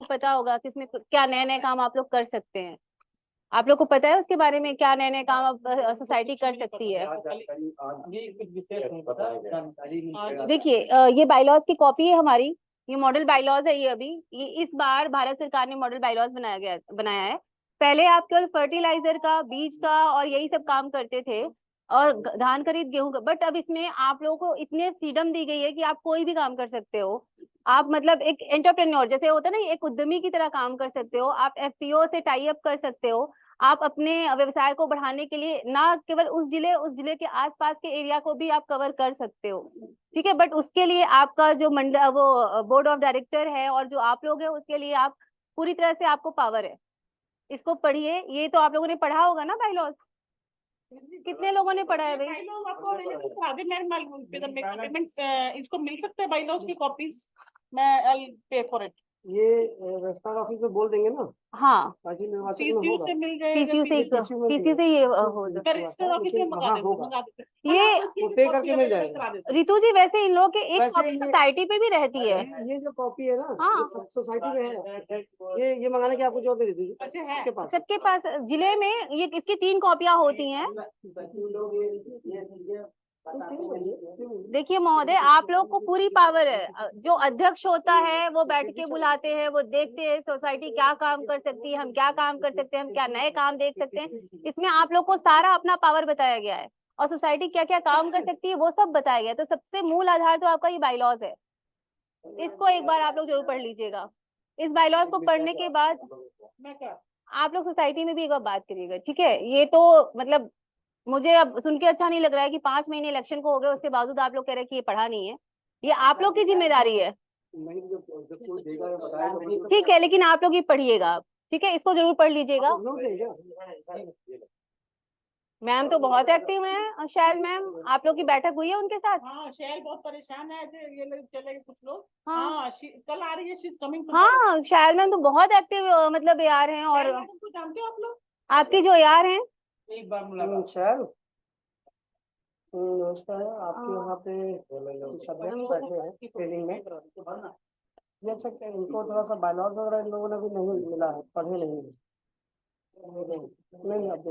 पता होगा कि इसमें क्या नए नए काम आप लोग कर सकते हैं। आप लोग को पता है उसके बारे में क्या नए नए काम अब सोसाइटी कर सकती है? देखिए ये बायलॉज की कॉपी है हमारी, ये मॉडल बायलॉज है। ये अभी ये इस बार भारत सरकार ने मॉडल बायलॉज बनाया है। पहले आप केवल फर्टिलाइजर का, बीज का और यही सब काम करते थे, और धान खरीद, गेहूं का। बट अब इसमें आप लोगों को इतने फ्रीडम दी गई है कि आप कोई भी काम कर सकते हो। आप मतलब एक एंटरप्रेन्योर जैसे होता है ना, एक उद्यमी की तरह काम कर सकते हो। आप एफपीओ से टाई अप कर सकते हो। आप अपने व्यवसाय को बढ़ाने के लिए ना केवल उस जिले के आसपास के एरिया को भी आप कवर कर सकते हो। ठीक है, बट उसके लिए आपका जो मंडल वो बोर्ड ऑफ डायरेक्टर है और जो आप लोग हैं, उसके लिए आप पूरी तरह से आपको पावर है। इसको पढ़िए, ये तो आप लोगों ने पढ़ा होगा ना बायलॉज? कितने लोगों ने पढ़ा है भाई? बायलॉज आपको अवेलेबल करा दे मैम, इसको मिल सकता है बायलॉज की कॉपीज, मैं आई पे फॉर इट। ये रजिस्ट्रार ऑफिस में बोल देंगे ना, हाँ, ताकि निर्वाचक में पीसीयू होगा। से मिल जाएगा, पीसीयू से ये हो जाए। रजिस्टर ऑफिस में मंगा देते ये पे करके मिल जाएगा। रितु जी, वैसे इन लोगों के एक वैसे कॉपी ये- सोसाइटी पे भी रहती है। ये जो कॉपी है ना, हाँ। ये सब सोसाइटी में है। ये मंगाने की आपको जरूरत नहीं थी। अच्छा है सबके पास सबके पास जिले में ये इसकी 3 कॉपियां होती हैं। देखिए महोदय, आप लोग को पूरी पावर है। जो अध्यक्ष होता है वो बैठ के बुलाते हैं, वो देखते हैं सोसाइटी क्या काम कर सकती है, हम क्या काम कर सकते हैं, हम क्या नए काम देख सकते हैं। इसमें आप लोग को सारा अपना पावर बताया गया है, और सोसाइटी क्या क्या काम कर सकती है वो सब बताया गया है। तो सबसे मूल आधार तो आपका ये बायलॉज है। इसको एक बार आप लोग जरूर पढ़ लीजिएगा। इस बायलॉज को पढ़ने के बाद आप लोग सोसाइटी में भी एक बार बात करिएगा, ठीक है? ये तो मतलब मुझे अब सुन के अच्छा नहीं लग रहा है कि 5 महीने इलेक्शन को हो गए, उसके बावजूद आप लोग कह रहे हैं कि ये पढ़ा नहीं है। ये आप लोग की जिम्मेदारी है, ठीक है? लेकिन आप लोग ये पढ़िएगा, ठीक है? इसको जरूर पढ़ लीजिएगा। मैम तो बहुत एक्टिव हैं, और शैल मैम, आप लोग की बैठक हुई है उनके साथ? हाँ, शैल बहुत परेशान है, ये लोग चले कुछ लोग। हाँ। हाँ, कल आ रही है, शी इज कमिंग। हाँ, शैल मैम तो बहुत एक्टिव मतलब यार हैं। और को जानते हो आप लोग? आपकी जो यार हैं, एक बार मुलाकात। शहर नमस्कार, आपके यहाँ पे कुछ अध्यक्ष बैठे हैं ट्रेनिंग में। देख सकते हैं, इनको थोड़ा सा बायलॉज वगैरह इन लोगों ने भी नहीं मिला है, पढ़े नहीं है। नहीं अब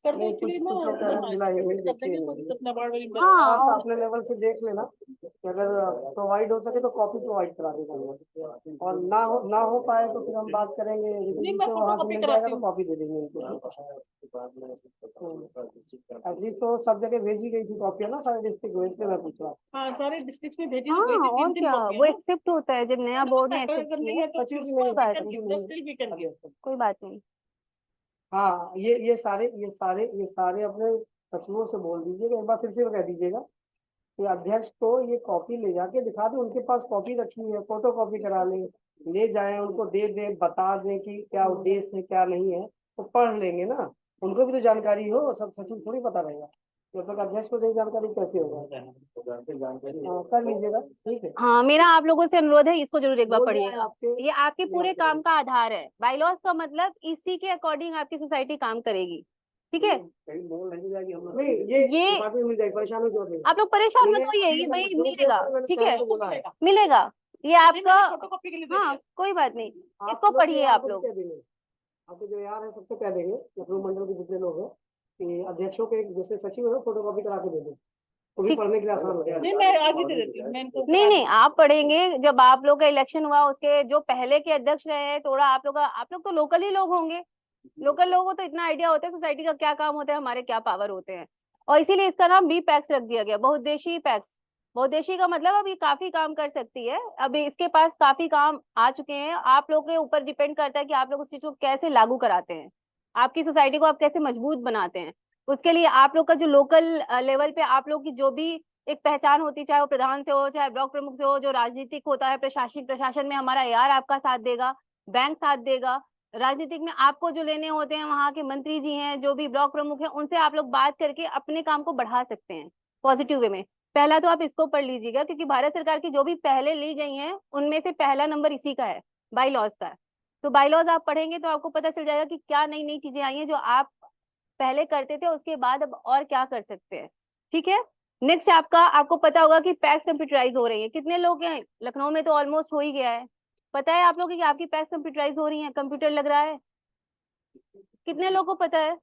नहीं, कुछ मिला है, नहीं देखिए। हाँ, आप अपने लेवल से देख लेना कि अगर प्रोवाइड हो सके तो कॉपी प्रोवाइड करा देगा, और ना हो पाए तो फिर हम बात करेंगे। से वहाँ से मिल जाएगा तो कॉपी दे देंगे इनको। एटलीस्ट तो सब जगह भेजी गई थी कॉपियाँ ना, सारे डिस्ट्रिक्ट में, इसलिए मैं पूछ रहा हूँ। हाँ, सारे डिस्ट्रिक्ट में भेजी हाँ, गई थी, और क्या, वो एक्सेप्ट होता है जब नया बोर्ड ने एक्सेप्ट किया। सचिव जी नहीं, कोई बात नहीं। हाँ, ये सारे अपने सचिवों से बोल दीजिएगा, एक बार फिर से कह दीजिएगा कि अध्यक्ष को ये कॉपी ले जाके दिखा दे, उनके पास कॉपी रखी है, फोटो कॉपी करा ले जाए, उनको दे दे, बता दे कि क्या उद्देश्य है क्या नहीं है, तो पढ़ लेंगे ना। उनको भी तो जानकारी हो, सब सचिव थोड़ी पता रहेगा, जब तक अध्यक्ष को नहीं जानकारी कैसे होगा। हाँ, कर लीजिएगा, ठीक है। हाँ, मेरा आप लोगों से अनुरोध है, इसको जरूर एक बार बोल पढ़िएगा। आपके ये आपके पूरे काम का आधार है। बायलॉज का मतलब इसी के अकॉर्डिंग आपकी सोसाइटी काम करेगी, ठीक है? कहीं बोल नहीं जाएगी हम नहीं, ये डिपार्टमेंट मिल जाएगी, परेशान हो जाओगे। आप लोग परेशान मत होइए, ये भाई मिलेगा, ठीक है? मिलेगा ये आपका। हाँ, कोई बात नहीं, इसको पढ़िए आप लोग। आपके जो यार है सबको कह देंगे, लखनऊ मंडल के जितने लोग हैं, कि अध्यक्षों के जैसे सचिव है फोटो कॉपी करा के दे दें, तो भी पढ़ने के लिए आसान हो जाएगा। नहीं, मैं आज ही दे देती हूँ। नहीं, आप पढ़ेंगे जब आप लोग का इलेक्शन हुआ, उसके जो पहले के अध्यक्ष रहे हैं, थोड़ा आप लोग तो लोकल ही लोग होंगे। लोकल लोगों को तो इतना आइडिया होता है सोसाइटी का क्या काम होता है, हमारे क्या पावर होते हैं। और इसीलिए इसका नाम बी पैक्स रख दिया गया, बहुउद्देशीय पैक्स। बहुउद्देशीय का मतलब अब ये काफी काम कर सकती है, अभी इसके पास काफी काम आ चुके हैं। आप लोग के ऊपर डिपेंड करता है कि आप लोग उस चीज को कैसे लागू कराते हैं, आपकी सोसाइटी को आप कैसे मजबूत बनाते हैं। उसके लिए आप लोग का जो लोकल लेवल पे आप लोग की जो भी एक पहचान होती, चाहे वो प्रधान से हो, चाहे ब्लॉक प्रमुख से हो, जो राजनीतिक होता है, प्रशासन में हमारा यार आपका साथ देगा, बैंक साथ देगा। राजनीतिक में आपको जो लेने होते हैं, वहां के मंत्री जी हैं, जो भी ब्लॉक प्रमुख हैं, उनसे आप लोग बात करके अपने काम को बढ़ा सकते हैं पॉजिटिव वे में। पहला तो आप इसको पढ़ लीजिएगा, क्योंकि भारत सरकार की जो भी पहले ली गई हैं उनमें से पहला नंबर इसी का है, बाईलॉज का। तो बाईलॉज आप पढ़ेंगे तो आपको पता चल जाएगा कि क्या नई नई चीजें आई हैं जो आप पहले करते थे, उसके बाद अब और क्या कर सकते हैं, ठीक है? नेक्स्ट आपको पता होगा कि पैक्स कंप्यूटराइज हो रही है। कितने लोग हैं लखनऊ में? तो ऑलमोस्ट हो ही गया है, पता है आप लोगों को कि आपकी पैक्स कंप्यूटराइज हो रही है, कंप्यूटर लग रहा है? कितने लोगों को पता है?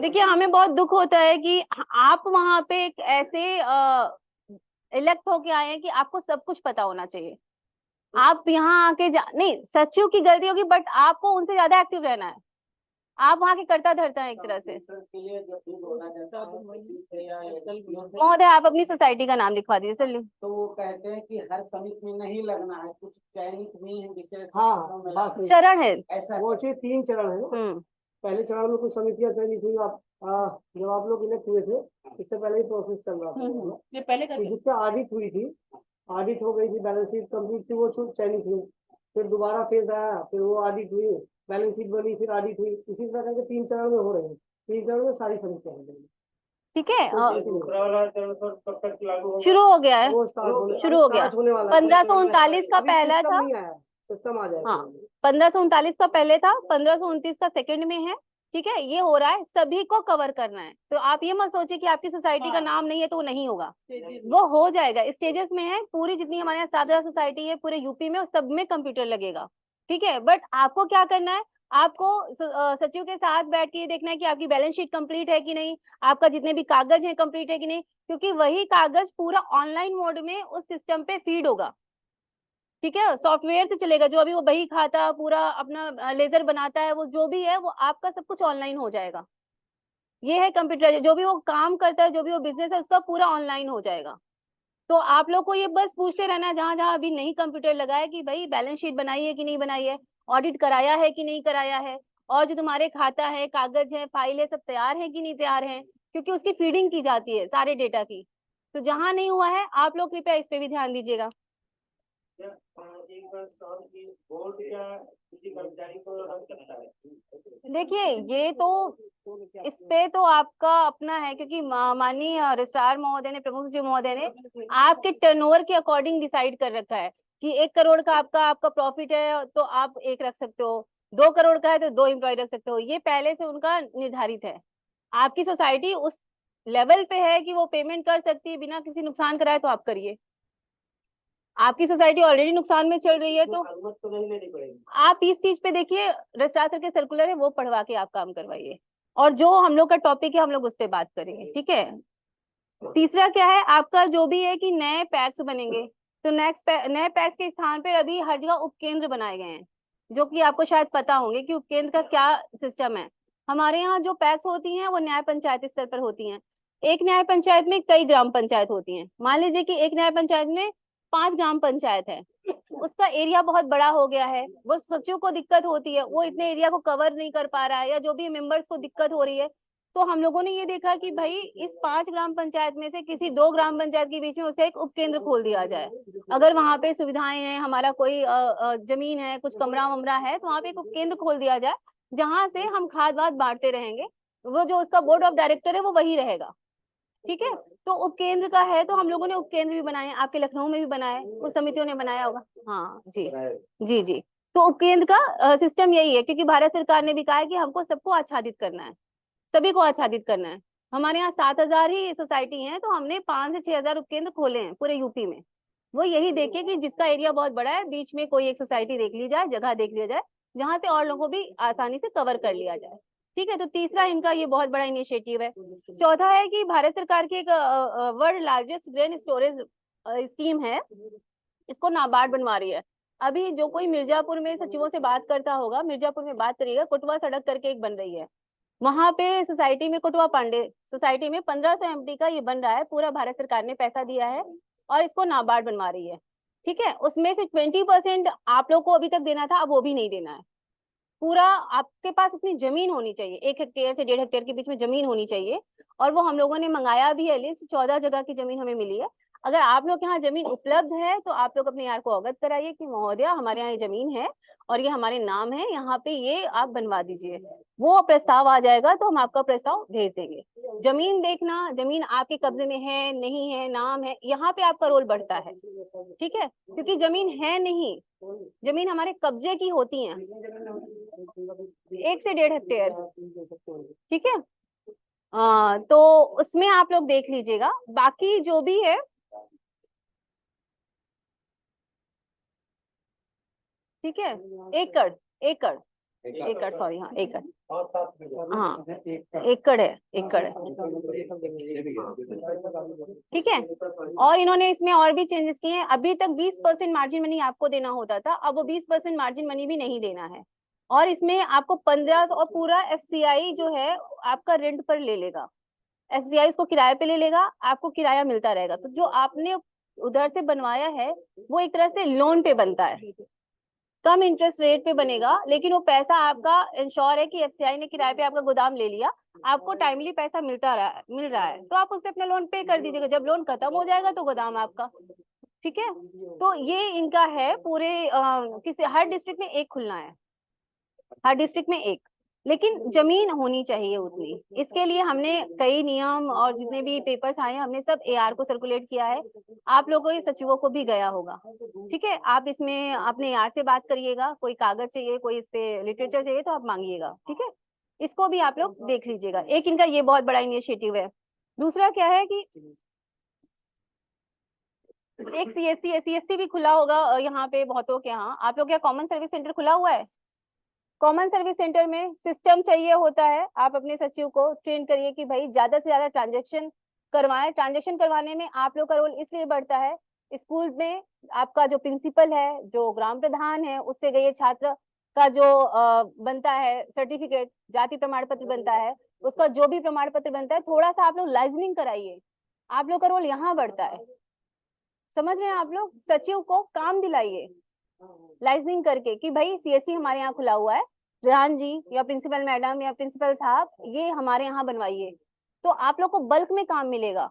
देखिए हमें बहुत दुख होता है कि आप वहां पे एक ऐसे इलेक्ट होके आए हैं कि आपको सब कुछ पता होना चाहिए। आप यहाँ आके नहीं, सचिव की गलती होगी बट आपको उनसे ज्यादा एक्टिव रहना है। आप वहाँ के करता धरता है एक तरह से। महोदय आप अपनी सोसाइटी का नाम लिखवा दीजिए सर। तो वो कहते हैं कि हर समिति में नहीं लगना है, कुछ चयनित भी है विशेष। हाँ बात सही। चरण है ऐसा वो चाहिए 3 चरण है। पहले चरण में कुछ समितियां चयनित हुई, आप जब आप लोग इलेक्ट हुए थे इससे पहले ही प्रोसेस चल रहा था। ये पहले तो जिससे ऑडिट हुई थी, ऑडिट हो गई थी, बैलेंस शीट कंप्लीट थी, वो चयनित हुई। फिर दोबारा फेज आया, फिर वो ऑडिट हुई, बैलेंस शीट बनी, फिर ऑडिट हुई। इसी तरह करके 3 चरण में हो रहे हैं। 3 चरण में सारी समितियां हो गई। ठीक है, दूसरा वाला चरण कब तक लागू होगा? शुरू हो गया है, वो स्टार्ट शुरू हो गया। होने वाला है। 1539 का अभी पहला सिस्टम था। नहीं आया, सिस्टम आ जाएगा। हाँ 1539 का पहले था, 1529 का सेकंड में है। ठीक है, ये हो रहा है, सभी को कवर करना है। तो आप ये मत सोचिए कि आपकी सोसाइटी का नाम नहीं है तो वो नहीं होगा, वो हो जाएगा। स्टेजेस में है, पूरी जितनी हमारे यहाँ 7,000 सोसाइटी है पूरे यूपी में, सब में कंप्यूटर लगेगा। ठीक है, बट आपको क्या करना है, आपको सचिव के साथ बैठ के ये देखना है कि आपकी बैलेंस शीट कंप्लीट है कि नहीं, आपका जितने भी कागज है कंप्लीट है कि नहीं, क्योंकि वही कागज पूरा ऑनलाइन मोड में उस सिस्टम पे फीड होगा। ठीक है, सॉफ्टवेयर से चलेगा, जो अभी वो बही खाता पूरा अपना लेजर बनाता है, वो जो भी है वो आपका सब कुछ ऑनलाइन हो जाएगा। ये है कंप्यूटर, जो भी वो काम करता है, जो भी वो बिजनेस है, उसका पूरा ऑनलाइन हो जाएगा। तो आप लोग को ये बस पूछते रहना है जहां जहां अभी नहीं कंप्यूटर लगा है कि भाई बैलेंस शीट बनाई है कि नहीं बनाई है, ऑडिट कराया है कि नहीं कराया है, और जो तुम्हारे खाता है, कागज है, फाइल है, सब तैयार है कि नहीं तैयार है, क्योंकि उसकी फीडिंग की जाती है सारे डेटा की। तो जहां नहीं हुआ है आप लोग कृपया इस पे भी ध्यान दीजिएगा। देखिए ये तो इस पे तो आपका अपना है, क्योंकि माननीय रजिस्ट्रार महोदय ने, प्रमुख सचिव महोदय ने आपके टर्नओवर के अकॉर्डिंग डिसाइड कर रखा है कि 1 करोड़ का आपका प्रॉफिट है तो आप 1 रख सकते हो, 2 करोड़ का है तो 2 एम्प्लॉय रख सकते हो। ये पहले से उनका निर्धारित है। आपकी सोसाइटी उस लेवल पे है कि वो पेमेंट कर सकती है बिना किसी नुकसान कराए, तो आप करिए। आपकी सोसाइटी ऑलरेडी नुकसान में चल रही है तो नहीं लेनी पड़ेगी। आप इस चीज पे देखिए, रजिस्ट्रार सर के सर्कुलर है, वो पढ़वा के आप काम करवाइए, और जो हम लोग का टॉपिक है हम लोग उस पे बात करेंगे। ठीक है, तीसरा क्या है आपका, जो भी है कि नए पैक्स बनेंगे, तो नए पैक्स के स्थान पर अभी हर जगह उपकेंद्र बनाए गए हैं, जो कि आपको शायद पता होंगे कि उपकेंद्र का क्या सिस्टम है। हमारे यहाँ जो पैक्स होती हैं वो न्याय पंचायत स्तर पर होती हैं। एक न्याय पंचायत में कई ग्राम पंचायत होती हैं। मान लीजिए कि एक न्याय पंचायत में 5 ग्राम पंचायत है, उसका एरिया बहुत बड़ा हो गया है, वो सचिव को दिक्कत होती है, वो इतने एरिया को कवर नहीं कर पा रहा है, या जो भी मेंबर्स को दिक्कत हो रही है, तो हम लोगों ने ये देखा कि भाई इस 5 ग्राम पंचायत में से किसी 2 ग्राम पंचायत के बीच में उसका एक उपकेंद्र खोल दिया जाए। अगर वहां पे सुविधाएं हैं, हमारा कोई जमीन है, कुछ कमरा वमरा है, तो वहां पे एक उपकेंद्र खोल दिया जाए, जहां से हम खाद वाद बांटते रहेंगे। वो जो उसका बोर्ड ऑफ डायरेक्टर है वो वही रहेगा। ठीक है, तो उपकेंद्र का है, तो हम लोगों ने उपकेंद्र भी बनाए, आपके लखनऊ में भी बनाए, कुछ समितियों ने बनाया होगा। हाँ जी जी जी। तो उपकेंद्र का सिस्टम यही है, क्योंकि भारत सरकार ने भी कहा है कि हमको सबको आच्छादित करना है, सभी को आच्छादित करना है। हमारे यहाँ 7,000 ही सोसाइटी हैं, तो हमने 5 से 6,000 उपकेंद्र खोले हैं पूरे यूपी में। वो यही देखे कि जिसका एरिया बहुत बड़ा है, बीच में कोई एक सोसाइटी देख ली जाए, जगह देख लिया जाए, जहां से और लोगों को भी आसानी से कवर कर लिया जाए। ठीक है, तो तीसरा इनका ये बहुत बड़ा इनिशिएटिव है। चौथा है कि भारत सरकार की एक world largest grain storage scheme है, इसको नाबार्ड बनवा रही है। अभी जो कोई मिर्जापुर में सचिवों से बात करता होगा, मिर्जापुर में बात करिएगा, कुटवा सड़क करके एक बन रही है, वहां पे सोसाइटी में, कुटवा पांडे सोसाइटी में 1500 एमटी का ये बन रहा है, पूरा भारत सरकार ने पैसा दिया है और इसको नाबार्ड बनवा रही है। ठीक है, उसमें से 20% आप लोग को अभी तक देना था, अब वो भी नहीं देना है। पूरा आपके पास इतनी जमीन होनी चाहिए, 1 हेक्टेयर से 1.5 हेक्टेयर के बीच में जमीन होनी चाहिए, और वो हम लोगों ने मंगाया भी है लिस्ट, 14 जगह की जमीन हमें मिली है। अगर आप लोग के यहाँ जमीन उपलब्ध है तो आप लोग अपने यार को अवगत कराइए कि महोदय हमारे यहाँ ये जमीन है और ये हमारे नाम है, यहाँ पे ये आप बनवा दीजिए। वो प्रस्ताव आ जाएगा तो हम आपका प्रस्ताव भेज देंगे। जमीन देखना, जमीन आपके कब्जे में है नहीं है, नाम है, यहाँ पे आपका रोल बढ़ता है। ठीक है, क्योंकि जमीन है नहीं, जमीन हमारे कब्जे की होती है, 1 से 1.5 हेक्टेयर। ठीक है, तो उसमें आप लोग देख लीजिएगा। बाकी जो भी है ठीक है, एकड़ एकड़ एकड़, सॉरी, हाँ एकड़, हाँ एकड़ है, एकड़ है, ठीक है। और इन्होंने इसमें और भी चेंजेस किए हैं। अभी तक 20% मार्जिन मनी आपको देना होता था, अब वो 20% मार्जिन मनी भी नहीं देना है। और इसमें आपको 15 और पूरा FCI जो है आपका रेंट पर ले लेगा, FCI इसको किराए पे ले लेगा, आपको किराया मिलता रहेगा। तो जो आपने उधर से बनवाया है वो एक तरह से लोन पे बनता है, कम इंटरेस्ट रेट पे बनेगा, लेकिन वो पैसा आपका इंश्योर है कि FCI ने किराए पे आपका गोदाम ले लिया, आपको टाइमली पैसा मिल रहा है, तो आप उससे अपना लोन पे कर दीजिएगा। जब लोन खत्म हो जाएगा तो गोदाम आपका, ठीक है। तो ये इनका है पूरे किसी हर डिस्ट्रिक्ट में एक खुलना है, हर डिस्ट्रिक्ट में एक, लेकिन जमीन होनी चाहिए उतनी। इसके लिए हमने कई नियम और जितने भी पेपर्स आए हमने सब AR को सर्कुलेट किया है, आप लोगों के सचिवों को भी गया होगा, ठीक है। आप इसमें अपने AR से बात करिएगा, कोई कागज चाहिए, कोई इस पे लिटरेचर चाहिए तो आप मांगिएगा, ठीक है। इसको भी आप लोग देख लीजिएगा, एक इनका ये बहुत बड़ा इनिशिएटिव है। दूसरा क्या है कि एक CSC भी खुला होगा यहाँ पे बहुतों के यहाँ। आप लोग क्या कॉमन सर्विस सेंटर खुला हुआ है? कॉमन सर्विस सेंटर में सिस्टम चाहिए होता है, आप अपने सचिव को ट्रेन करिए कि भाई ज्यादा से ज्यादा ट्रांजेक्शन करवाएं। ट्रांजेक्शन करवाने में आप लोग का रोल इसलिए बढ़ता है, स्कूल में आपका जो प्रिंसिपल है, जो ग्राम प्रधान है, उससे गए छात्र का जो बनता है सर्टिफिकेट, जाति प्रमाण पत्र बनता है, उसका जो भी प्रमाण पत्र बनता है, थोड़ा सा आप लोग लाइजनिंग कराइए, आप लोग का रोल यहाँ बढ़ता है। समझ रहे हैं आप लोग? सचिव को काम दिलाइए लाइजनिंग करके कि भाई CSC हमारे यहाँ खुला हुआ है, प्रधान जी या प्रिंसिपल मैडम या प्रिंसिपल साहब ये हमारे यहाँ बनवाइए, तो आप लोग को बल्क में काम मिलेगा।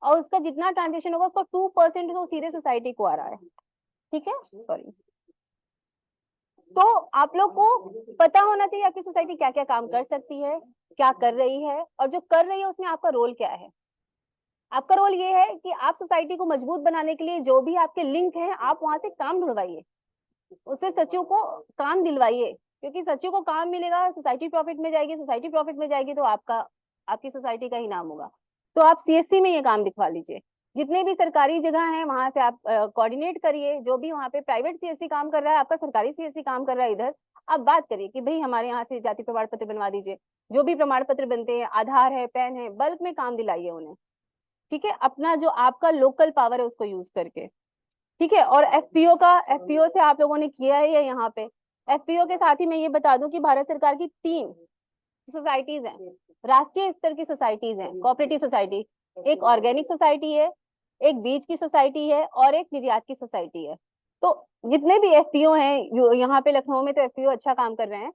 और उसका जितना ट्रांजेक्शन होगा उसका 2% तो सीधे सोसाइटी को आ रहा है, ठीक है, सॉरी। तो आप लोग को पता होना चाहिए आपकी सोसाइटी क्या क्या काम कर सकती है, क्या कर रही है, और जो कर रही है उसमें आपका रोल क्या है। आपका रोल ये है कि आप सोसाइटी को मजबूत बनाने के लिए जो भी आपके लिंक हैं आप वहां से काम ढूंढवाइए, उससे सचिव को काम दिलवाइए, क्योंकि सचिव को काम मिलेगा, सोसाइटी प्रॉफिट में जाएगी, सोसाइटी प्रॉफिट में जाएगी तो आपकी सोसाइटी का ही नाम होगा। तो आप CSC में ये काम दिखवा लीजिए, जितने भी सरकारी जगह हैं वहां से आप कोऑर्डिनेट करिए, जो भी वहां पे प्राइवेट CSC काम कर रहा है, आपका सरकारी CSC काम कर रहा है इधर, आप बात करिए कि भाई हमारे यहाँ से जाति प्रमाण पत्र बनवा दीजिए, जो भी प्रमाण पत्र बनते हैं, आधार है, पैन है, बल्क में काम दिलाइए उन्हें, ठीक है, अपना जो आपका लोकल पावर है उसको यूज करके, ठीक है। और FPO से आप लोगों ने किया है ये यहाँ पे। FPO के साथ ही मैं ये बता दूं कि भारत सरकार की 3 सोसाइटीज हैं, राष्ट्रीय स्तर की सोसाइटीज हैं, कोऑपरेटिव सोसाइटी, एक ऑर्गेनिक सोसाइटी है, एक बीज की सोसाइटी है, और एक निर्यात की सोसाइटी है। तो जितने भी FPO हैं यहाँ पे लखनऊ में, तो FPO अच्छा काम कर रहे हैं।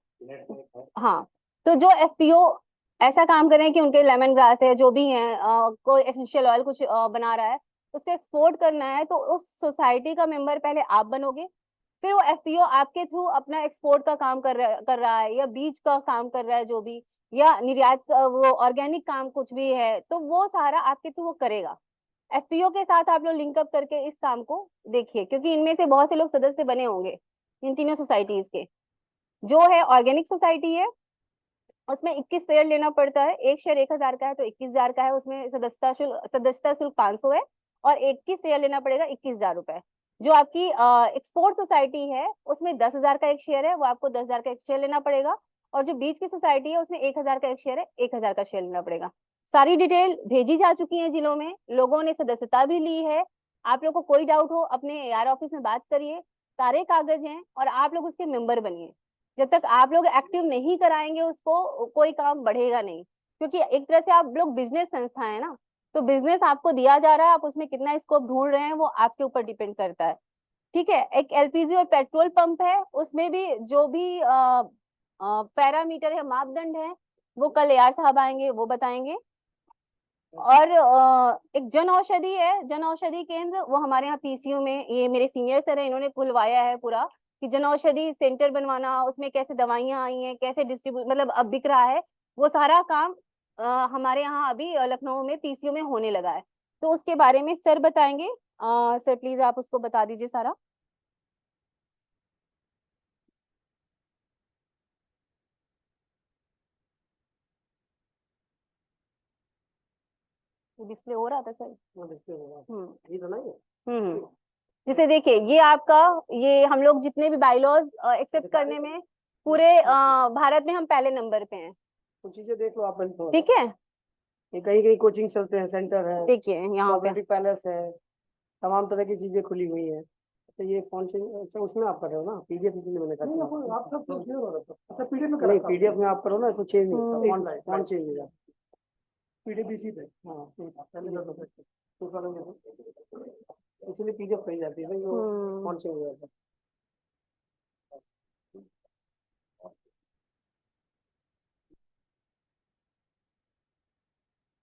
हाँ, तो जो FPO ऐसा काम कर रहे हैं कि उनके लेमन ग्रास है, जो भी है, कोई एसेंशियल ऑयल कुछ बना रहा है, उसको एक्सपोर्ट करना है, तो उस सोसाइटी का मेंबर पहले आप बनोगे, फिर वो FPO आपके थ्रू अपना एक्सपोर्ट का काम कर रहा है, या बीज का काम कर रहा है जो भी, या निर्यात का वो ऑर्गेनिक काम कुछ भी है, तो वो सारा आपके थ्रू वो करेगा। FPO के साथ आप लोग लिंकअप करके इस काम को देखिए, क्योंकि इनमें से बहुत से लोग सदस्य बने होंगे इन तीनों सोसाइटीज के। जो है ऑर्गेनिक सोसाइटी है, उसमें 21 शेयर लेना पड़ता है, एक शेयर 1000 का है तो 21,000 का है, उसमें सदस्यता शुल्क 500 है, और 21 शेयर लेना पड़ेगा 21,000 रुपए। जो आपकी एक्सपोर्ट सोसाइटी है उसमें 10,000 का एक शेयर है, वो आपको 10,000 का एक शेयर लेना पड़ेगा, और जो बीच की सोसाइटी है उसमें 1,000 का एक शेयर है, 1,000 का शेयर लेना पड़ेगा। सारी डिटेल भेजी जा चुकी है जिलों में, लोगों ने सदस्यता भी ली है। आप लोग को कोई डाउट हो अपने AR ऑफिस में बात करिए, सारे कागज हैं, और आप लोग उसके मेंबर बनिए। जब तक आप लोग एक्टिव नहीं कराएंगे उसको, कोई काम बढ़ेगा नहीं, क्योंकि एक तरह से आप लोग बिजनेस संस्था है ना, तो बिजनेस आपको दिया जा रहा है, आप उसमें कितना स्कोप ढूंढ रहे हैं वो आपके ऊपर डिपेंड करता है, ठीक है। एक LPG और पेट्रोल पंप है, उसमें भी जो भी पैरामीटर है, मापदंड है, वो कल AR साहब आएंगे वो बताएंगे। और एक जन औषधि है, जन औषधि केंद्र, वो हमारे यहाँ PCU में, ये मेरे सीनियर सर है, इन्होंने खुलवाया है पूरा, कि जन औषधि सेंटर बनवाना, उसमें कैसे दवाइयां आई हैं, कैसे डिस्ट्रीब्यूट, मतलब अब बिक रहा है, वो सारा काम हमारे यहाँ अभी लखनऊ में PCU में होने लगा है, तो उसके बारे में सर बताएंगे। सर प्लीज आप उसको बता दीजिए सारा। डिस्प्ले हो रहा था सर? वो डिस्प्ले होगा हम्म ये तो नहीं है। हम्म जैसे देखिए ये आपका, ये हम लोग जितने भी बाईलॉज एक्सेप्ट करने में पूरे भारत में हम पहले नंबर पे हैं। कुछ चीजें देख लो आप बंद। ठीक है, ये कहीं कहीं कोचिंग चलते हैं, सेंटर है, देखिए यहाँ पे कोऑपरेटिव पैलेस है, तमाम तरह की चीजें खुली हुई हैं। तो ये फोन से, अच्छा उसमें आप कर रहे हो ना पीडीएफ, इसीलिए मैंने कहा आप सब तो क्लियर हो रहा था। अच्छा पीडीएफ में नहीं, पीडीएफ में आप करो ना तो चेंज नहीं होता, फॉन्ट चेंज हो जाता, पीडीएफ इसी पे। हाँ पहले कर दो, दूसरा नहीं होता। इसलिए पीडीएफ कही जाती है भाई, वो फॉन्ट चेंज हो जाता है।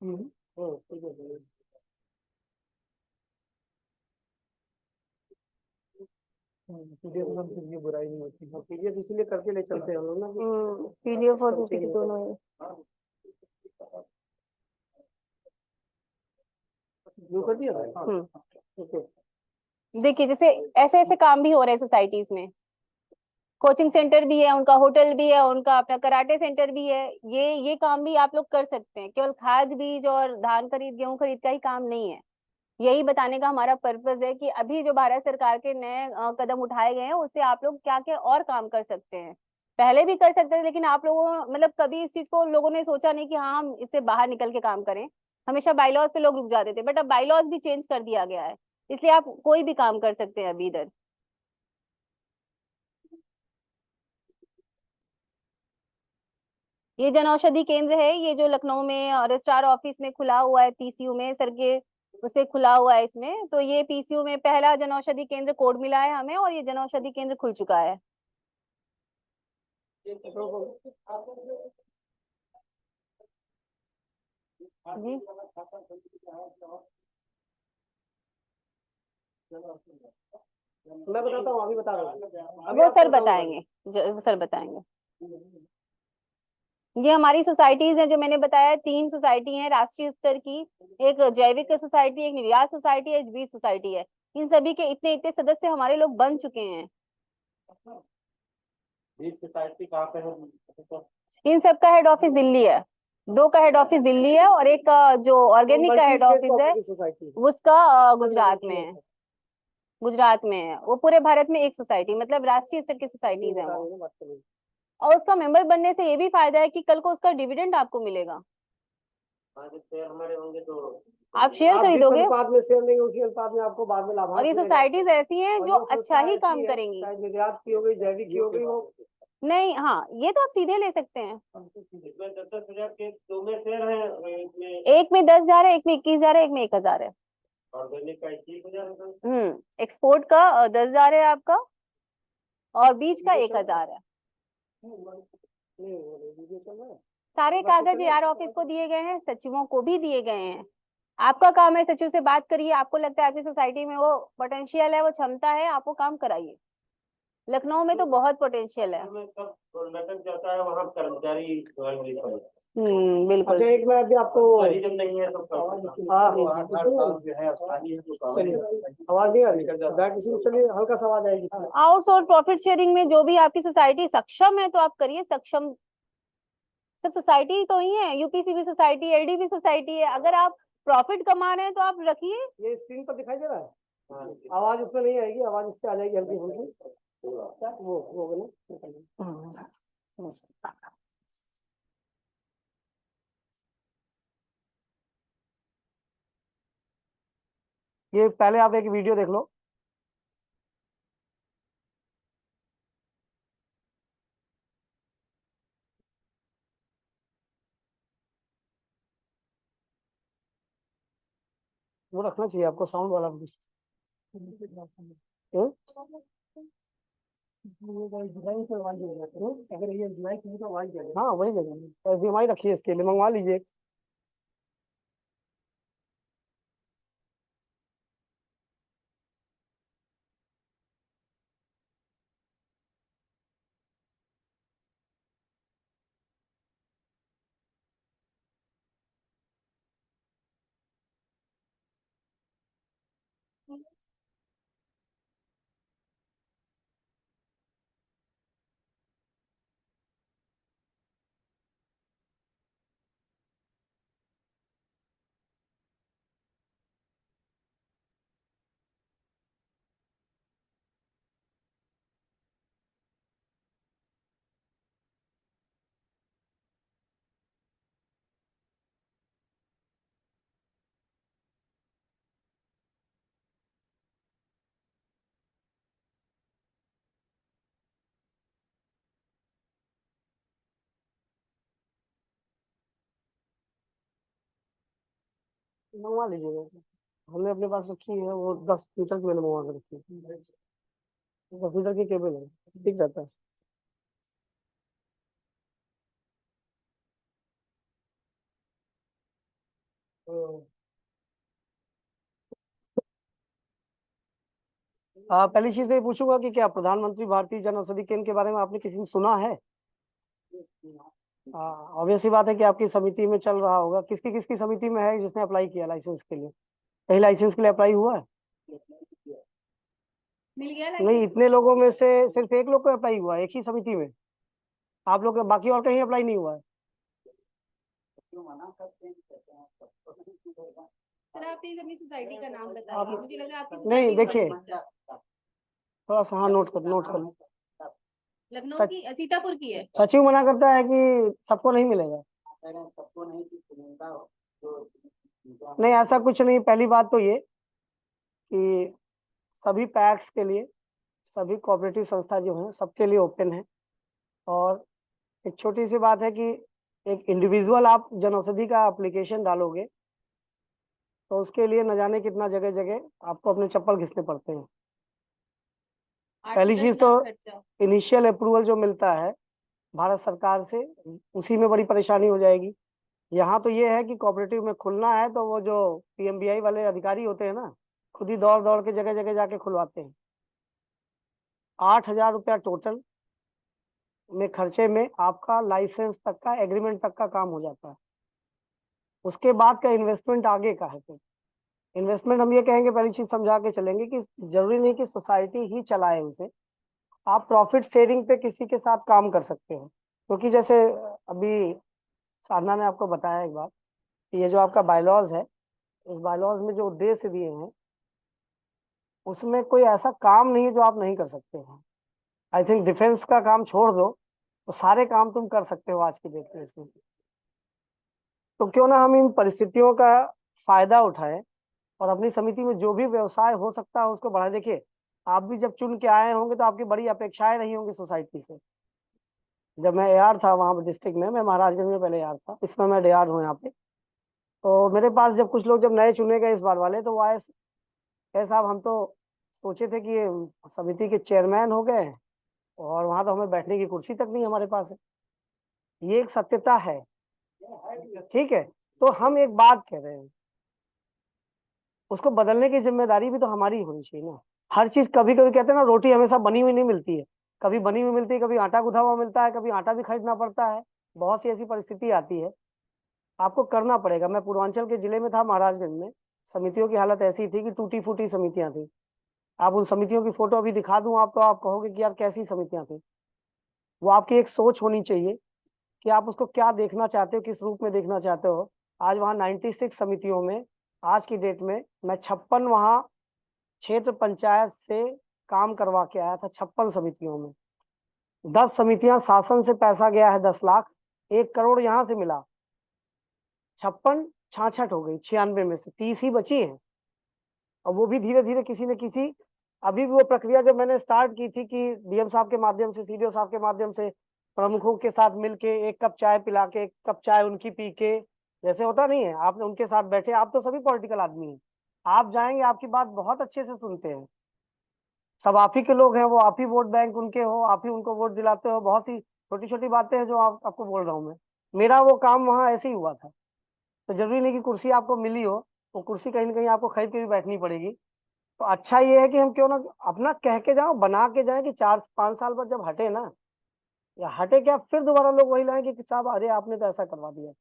ठीक है। पीडीएफ में फिर भी बुराई नहीं होती, पीडीएफ इसीलिए करके ले चलते हैं हम लोग ना पीडीएफ और सब पीपीटी change दोनों ही। जो कर दिया था। ओके। देखिए जैसे ऐसे ऐसे काम भी हो रहे हैं सोसाइटीज में, कोचिंग सेंटर भी है उनका, होटल भी है उनका, अपना कराटे सेंटर भी है। ये काम भी आप लोग कर सकते हैं, केवल खाद बीज और धान खरीद गेहूं खरीद का ही काम नहीं है। यही बताने का हमारा पर्पस है कि अभी जो भारत सरकार के नए कदम उठाए गए हैं उससे आप लोग क्या क्या और काम कर सकते हैं। पहले भी कर सकते थे लेकिन आप लोगों मतलब कभी इस चीज को लोगों ने सोचा नहीं कि हाँ हम इससे बाहर निकल के काम करें। हमेशा बाईलॉज पे लोग रुक जाते थे, बट अब बाईलॉज भी चेंज कर दिया गया है, इसलिए आप कोई भी काम कर सकते हैं अभी इधर। ये जन औषधि केंद्र है, ये जो लखनऊ में रजिस्ट्रार ऑफिस में खुला हुआ है, पीसीयू में सर के उसे खुला हुआ है इसमें। तो ये पीसीयू में पहला जन औषधि केंद्र कोड मिला है हमें, और ये जन औषधि केंद्र खुल चुका है। जी मैं बताता हूँ, अभी बता रहा हूँ, अभी वो आपको सर बताऊंगा। बताएंगे, वो सर बताएंगे। ये हमारी सोसाइटीज हैं जो मैंने बताया, 3 सोसाइटी हैं राष्ट्रीय स्तर की। एक जैविक सोसाइटी, एक निर्यात सोसाइटी, एक बीज सोसाइटी है। इन सभी के इतने इतने सदस्य हमारे लोग बन चुके हैं। सोसाइटी कहाँ पे है? इन सब का हेड ऑफिस दिल्ली है, 2 का हेड ऑफिस दिल्ली है, और एक का जो ऑर्गेनिक का हेड ऑफिस है सोसाइटी उसका गुजरात में है। गुजरात में है वो। पूरे भारत में एक सोसाइटी, मतलब राष्ट्रीय स्तर की सोसाइटीज है वो। और उसका मेंबर बनने से ये भी फायदा है कि कल को उसका डिविडेंड आपको मिलेगा। शेयर हमारे होंगे तो आप शेयर आप जिस खरीदोगे, अनुपात में शेयर लेंगे उसी अनुपात में आपको बाद में और लाभांश ये मिलेगा। सोसाइटीज ऐसी हैं और जो ये अच्छा संस्था ही ऐसी काम है, करेंगी। चाहे निर्यात की हो गई, जैविक की हो गई, वो नहीं, हाँ ये तो आप सीधे ले सकते हैं। इसमें 10,000 के 2 में शेयर है, इसमें एक में 10,000 है, एक में 21,000 है, एक में 1,000 है। ऑर्गेनिक का 21,000 है। एक्सपोर्ट का 10,000 है आपका, और बीज का 1,000 है। सारे कागज यार ऑफिस को दिए गए हैं, सचिवों को भी दिए गए हैं। आपका काम है सचिव से बात करिए, आपको लगता है आपकी सोसाइटी में वो पोटेंशियल है, वो क्षमता है, आप वो काम कराइए। लखनऊ में तो बहुत पोटेंशियल है। में सब लटक जाता है, वहाँ कर्मचारी बिल्कुल। अच्छा एक मैं अभी आपको जब नहीं है तो हाँ जो है स्थानीय आवाज नहीं आ रही, बैक इसी में चलिए, हल्का सा आवाज आएगी। आउटसोर्स प्रॉफिट शेयरिंग में जो भी आपकी सोसाइटी सक्षम है तो आप करिए। सक्षम सब सोसाइटी तो ही है, यूपीसीबी सोसाइटी, एलडीबी सोसाइटी है। अगर आप प्रॉफिट कमा रहे हैं तो आप रखिए। ये स्क्रीन पर दिखाई दे रहा है, आवाज उसमें नहीं आएगी, आवाज इससे आ जाएगी हल्की फुल्की। वो ना ये पहले आप एक वीडियो देख लो। वो रखना चाहिए आपको, साउंड वाला भी। अगर ये जुलाई की तो आवाज हाँ वही जगह एचडीएमआई रखिए, इसके लिए मंगवा लीजिए। मंगवा लीजिएगा, हमने अपने पास रखी है, वो 10 मीटर की मैंने मंगवा के रखी है, 10 मीटर की केबल है, ठीक रहता है। पहली चीज तो ये पूछूंगा कि क्या प्रधानमंत्री भारतीय जन औषधि केंद्र के बारे में आपने किसी ने सुना है? ऑब्वियस सी बात है कि आपकी समिति में चल रहा होगा। किसकी किसकी समिति में है जिसने अप्लाई किया लाइसेंस के लिए? कहीं लाइसेंस के लिए अप्लाई हुआ है? मिल गया नहीं, लाइसेंस? इतने लोगों में से सिर्फ एक लोग को अप्लाई हुआ है, एक ही समिति में। आप लोग के बाकी और कहीं अप्लाई नहीं हुआ है? क्यों मना करते हैं, कहते हैं सबको नहीं मिलेगा। सर आप प्लीज अपनी सोसाइटी का नाम आप- बताइए, मुझे लगा आपकी नहीं, सोसाइटी देखिए, थोड़ा सा हाँ नोट कर लखनऊ सच- की सीतापुर की है। सचिव मना करता है कि सबको नहीं मिलेगा। सबको नहीं मिलता हो तो नहीं, ऐसा कुछ नहीं। पहली बात तो ये कि सभी पैक्स के लिए, सभी कोऑपरेटिव संस्था जो हैं सबके लिए ओपन है। और एक छोटी सी बात है कि एक इंडिविजुअल आप जन औषधि का एप्लीकेशन डालोगे तो उसके लिए न जाने कितना जगह जगह आपको अपने चप्पल घिसने पड़ते हैं। 8 पहली से 10 चीज तो लाख खर्चा। इनिशियल अप्रूवल जो मिलता है भारत सरकार से, उसी में बड़ी परेशानी हो जाएगी। यहाँ तो ये है कि कोऑपरेटिव में खुलना है तो वो जो पीएमबीआई वाले अधिकारी होते हैं ना, खुद ही दौड़ दौड़ के जगह जगह जाके खुलवाते हैं। 8,000 रुपया टोटल में खर्चे में आपका लाइसेंस तक का, एग्रीमेंट तक का काम हो जाता है। उसके बाद का इन्वेस्टमेंट आगे का है। फिर इन्वेस्टमेंट हम ये कहेंगे, पहली चीज समझा के चलेंगे कि जरूरी नहीं कि सोसाइटी ही चलाए उसे, आप प्रॉफिट शेयरिंग पे किसी के साथ काम कर सकते हो। क्योंकि जैसे अभी साधना ने आपको बताया एक बात कि ये जो आपका बायलॉज है, इस बायलॉज में जो उद्देश्य दिए हैं उसमें कोई ऐसा काम नहीं है जो आप नहीं कर सकते हैं। आई थिंक डिफेंस का काम छोड़ दो तो सारे काम तुम कर सकते हो आज की डेट में इसमें। तो क्यों ना हम इन परिस्थितियों का फायदा उठाएं और अपनी समिति में जो भी व्यवसाय हो सकता है उसको बढ़ाएं। देखिए, आप भी जब चुन के आए होंगे तो आपकी बड़ी अपेक्षाएं रही होंगी सोसाइटी से। जब मैं एआर था वहां पर डिस्ट्रिक्ट में, मैं महाराजगंज में पहले एआर था, इसमें मैं डीआर हूँ यहाँ पे। तो मेरे पास जब कुछ लोग जब नए चुने गए इस बार वाले, तो वो आए, कहे साहब हम तो सोचे थे कि ये समिति के चेयरमैन हो गए और वहां तो हमें बैठने की कुर्सी तक नहीं हमारे पास है। ये एक सत्यता है, ठीक है। तो हम एक बात कह रहे हैं, उसको बदलने की जिम्मेदारी भी तो हमारी होनी चाहिए ना। हर चीज, कभी कभी कहते हैं ना, रोटी हमेशा बनी हुई नहीं मिलती है, कभी बनी हुई मिलती है, कभी आटा गुथा हुआ मिलता है, कभी आटा भी खरीदना पड़ता है। बहुत सी ऐसी परिस्थिति आती है, आपको करना पड़ेगा। मैं पूर्वांचल के जिले में था, महाराजगंज में, समितियों की हालत ऐसी थी कि टूटी फूटी समितियां थी। आप उन समितियों की फोटो अभी दिखा दूं आपको, आप कहोगे कि यार कैसी समितियां थी। वो आपकी एक सोच होनी चाहिए कि आप उसको क्या देखना चाहते हो, किस रूप में देखना चाहते हो। आज वहाँ 96 समितियों में, आज की डेट में मैं 56 वहाँ क्षेत्र पंचायत से काम करवा के आया था। 56 समितियों में 10 समितियां शासन से पैसा गया है 10 लाख, 1 करोड़ यहाँ से मिला। 56 66 हो गई, 96 में से 30 ही बची हैं। और वो भी धीरे धीरे किसी न किसी, अभी भी वो प्रक्रिया जब मैंने स्टार्ट की थी कि डीएम साहब के माध्यम से, सीडीओ साहब के माध्यम से, प्रमुखों के साथ मिलके 1 कप चाय पिला के, 1 कप चाय उनकी पी के, जैसे होता नहीं है, आपने उनके साथ बैठे। आप तो सभी पॉलिटिकल आदमी हैं, आप जाएंगे आपकी बात बहुत अच्छे से सुनते हैं, सब आप ही के लोग हैं, वो आप ही वोट बैंक उनके हो, आप ही उनको वोट दिलाते हो। बहुत सी छोटी छोटी बातें हैं जो आपको बोल रहा हूँ मैं। मेरा वो काम वहाँ ऐसे ही हुआ था। तो जरूरी नहीं कि कुर्सी आपको मिली हो, वो कुर्सी कहीं ना कहीं आपको खरीद के भी बैठनी पड़ेगी। तो अच्छा ये है कि हम क्यों ना अपना कह के जाओ, बना के जाए कि 4-5 साल बाद जब हटे ना, या हटे क्या, फिर दोबारा लोग वही लाएं कि साहब अरे आपने तो ऐसा करवा दिया।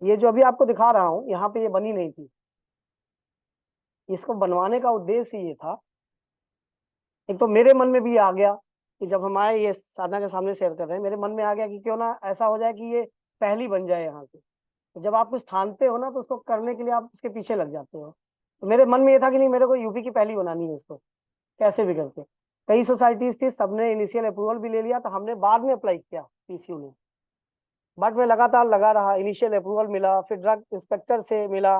ये जो अभी आपको दिखा रहा हूँ, यहाँ पे ये बनी नहीं थी। इसको बनवाने का उद्देश्य ये था, एक तो मेरे मन में भी आ गया कि जब हम आए, ये साधना के सामने शेयर कर रहे हैं, मेरे मन में आ गया कि क्यों ना ऐसा हो जाए कि ये पहली बन जाए यहाँ की। तो जब आप कुछ ठानते हो ना तो उसको करने के लिए आप उसके पीछे लग जाते हो। तो मेरे मन में ये था कि नहीं, मेरे को यूपी की पहली बनानी है इसको, कैसे भी करके। कई सोसाइटीज थी, सबने इनिशियल अप्रूवल भी ले लिया, तो हमने बाद में अप्लाई किया पीसीयू ने। बट मैं लगातार लगा रहा, इनिशियल अप्रूवल मिला, फिर ड्रग इंस्पेक्टर से मिला,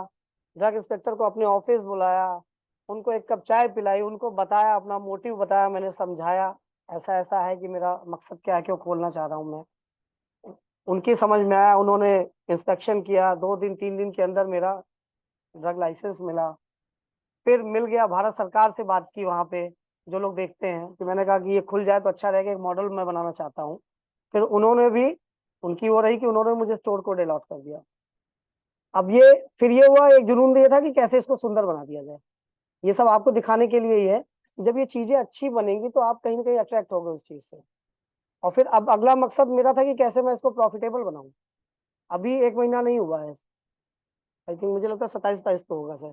ड्रग इंस्पेक्टर को अपने ऑफिस बुलाया, उनको 1 कप चाय पिलाई, उनको बताया, अपना मोटिव बताया, मैंने समझाया ऐसा ऐसा है कि मेरा मकसद क्या है, क्यों खोलना चाह रहा हूँ मैं। उनकी समझ में आया, उन्होंने इंस्पेक्शन किया, 2 दिन 3 दिन के अंदर मेरा ड्रग लाइसेंस मिला। फिर मिल गया, भारत सरकार से बात की वहाँ पे जो लोग देखते हैं, कि मैंने कहा कि ये खुल जाए तो अच्छा रहेगा, एक मॉडल मैं बनाना चाहता हूँ। फिर उन्होंने भी, उनकी वो रही कि उन्होंने मुझे स्टोर कोड अलॉट कर दिया। अब ये फिर ये हुआ, एक जुनून दिया था कि कैसे इसको सुंदर बना दिया जाए। ये सब आपको दिखाने के लिए ही है, जब ये चीजें अच्छी बनेंगी तो आप कहीं ना कहीं अट्रैक्ट होगे उस चीज से। और फिर अब अगला मकसद मेरा था कि कैसे मैं इसको प्रॉफिटेबल बनाऊं। अभी 1 महीना नहीं हुआ है, आई थिंक मुझे लगता है 27-28 को होगा सर।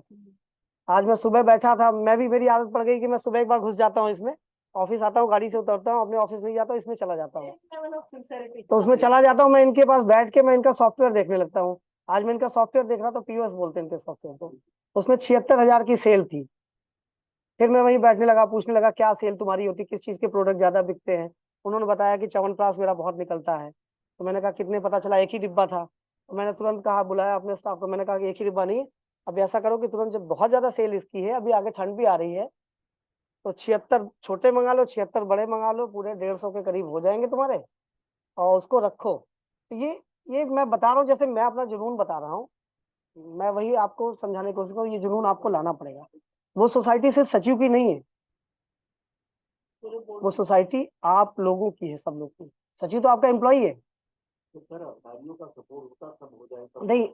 आज मैं सुबह बैठा था, मैं भी, मेरी आदत पड़ गई कि मैं सुबह एक बार घुस जाता हूँ इसमें, ऑफिस आता हूँ, गाड़ी से उतरता हूँ, अपने ऑफिस नहीं जाता हूँ, इसमें चला जाता हूँ। Level of sincerity. तो उसमें चला जाता हूँ, मैं इनके पास बैठ के मैं इनका सॉफ्टवेयर देखने लगता हूँ। आज मैं इनका सॉफ्टवेयर देख रहा था, पीओएस बोलते हैं इनके सॉफ्टवेयर को, उसमें 76,000 की सेल थी। फिर मैं वहीं बैठने लगा, पूछने लगा क्या सेल तुम्हारी होती, किस चीज के प्रोडक्ट ज्यादा बिकते हैं। उन्होंने बताया कि च्यवनप्राश मेरा बहुत निकलता है। तो मैंने कहा कितने, पता चला एक ही डिब्बा था। तो मैंने तुरंत कहा, बुलाया अपने स्टाफ को, मैंने कहा कि एक ही डिब्बा नहीं, अब ऐसा करो कि तुरंत, जब बहुत ज्यादा सेल इसकी है, अभी आगे ठंड भी आ रही है, तो 76 छोटे मंगा लो, 76 बड़े मंगा लो, पूरे 150 के करीब हो जाएंगे तुम्हारे, और उसको रखो। तो ये मैं बता रहा हूँ, जैसे मैं अपना जुनून बता रहा हूँ, मैं वही आपको समझाने की कोशिश करूँ, ये जुनून आपको लाना पड़ेगा। वो सोसाइटी सिर्फ सचिव की नहीं है, वो सोसाइटी आप लोगों की है, सब लोग की। सचिव तो आपका एम्प्लॉई है। नहीं,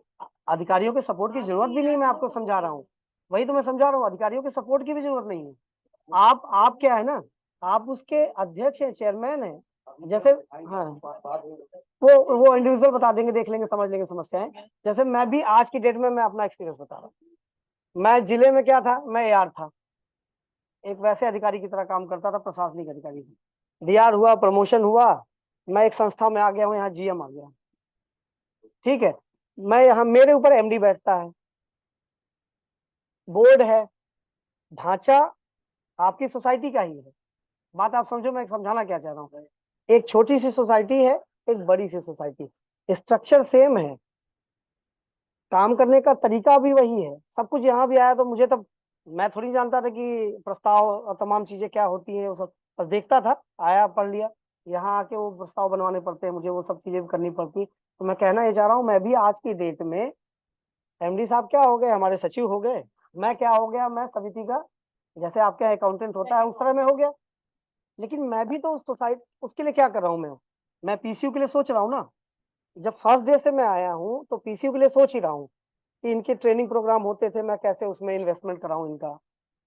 अधिकारियों के सपोर्ट की जरूरत भी नहीं, मैं आपको समझा रहा हूँ, वही तो मैं समझा रहा हूँ, अधिकारियों के सपोर्ट की भी जरूरत नहीं है। आप क्या है ना, आप उसके अध्यक्ष है, चेयरमैन है, जैसे, हाँ, वो इंडिविजुअल बता देंगे, देख लेंगे, समझ लेंगे समस्याएं। जैसे मैं भी आज की डेट में, मैं अपना एक्सपीरियंस बता रहा हूँ। मैं जिले में क्या था, मैं एआर था, एक वैसे अधिकारी की तरह काम करता था, प्रशासनिक अधिकारी। डीआर हुआ, प्रमोशन हुआ, मैं एक संस्था में आ गया हूँ, यहाँ जीएम आ गया। ठीक है, मैं यहाँ, मेरे ऊपर एमडी बैठता है, बोर्ड है, ढांचा आपकी सोसाइटी का ही है। बात आप समझो, मैं समझाना क्या चाह रहा हूँ। एक छोटी सी सोसाइटी है, एक बड़ी सी सोसाइटी, स्ट्रक्चर सेम है, काम करने का तरीका भी वही है, सब कुछ। यहाँ भी आया तो मुझे तब, मैं थोड़ी जानता था कि प्रस्ताव और तमाम चीजें क्या होती हैं, वो सब बस देखता था, आया पढ़ लिया। यहाँ आके वो प्रस्ताव बनवाने पड़ते हैं मुझे, वो सब चीजें भी करनी पड़ती। तो मैं कहना ये चाह रहा हूँ, मैं भी आज की डेट में, एमडी साहब क्या हो गए, हमारे सचिव हो गए, मैं क्या हो गया, मैं समिति का, जैसे आपके अकाउंटेंट होता है उस तरह में हो गया। लेकिन मैं भी तो उस सोसाइटी, उसके लिए क्या कर रहा हूँ मैं पीसीयू के लिए सोच रहा हूँ ना। जब फर्स्ट डे से मैं आया हूँ तो पीसीयू के लिए सोच ही रहा हूँ कि इनके ट्रेनिंग प्रोग्राम होते थे, मैं कैसे उसमें इन्वेस्टमेंट कराऊं इनका।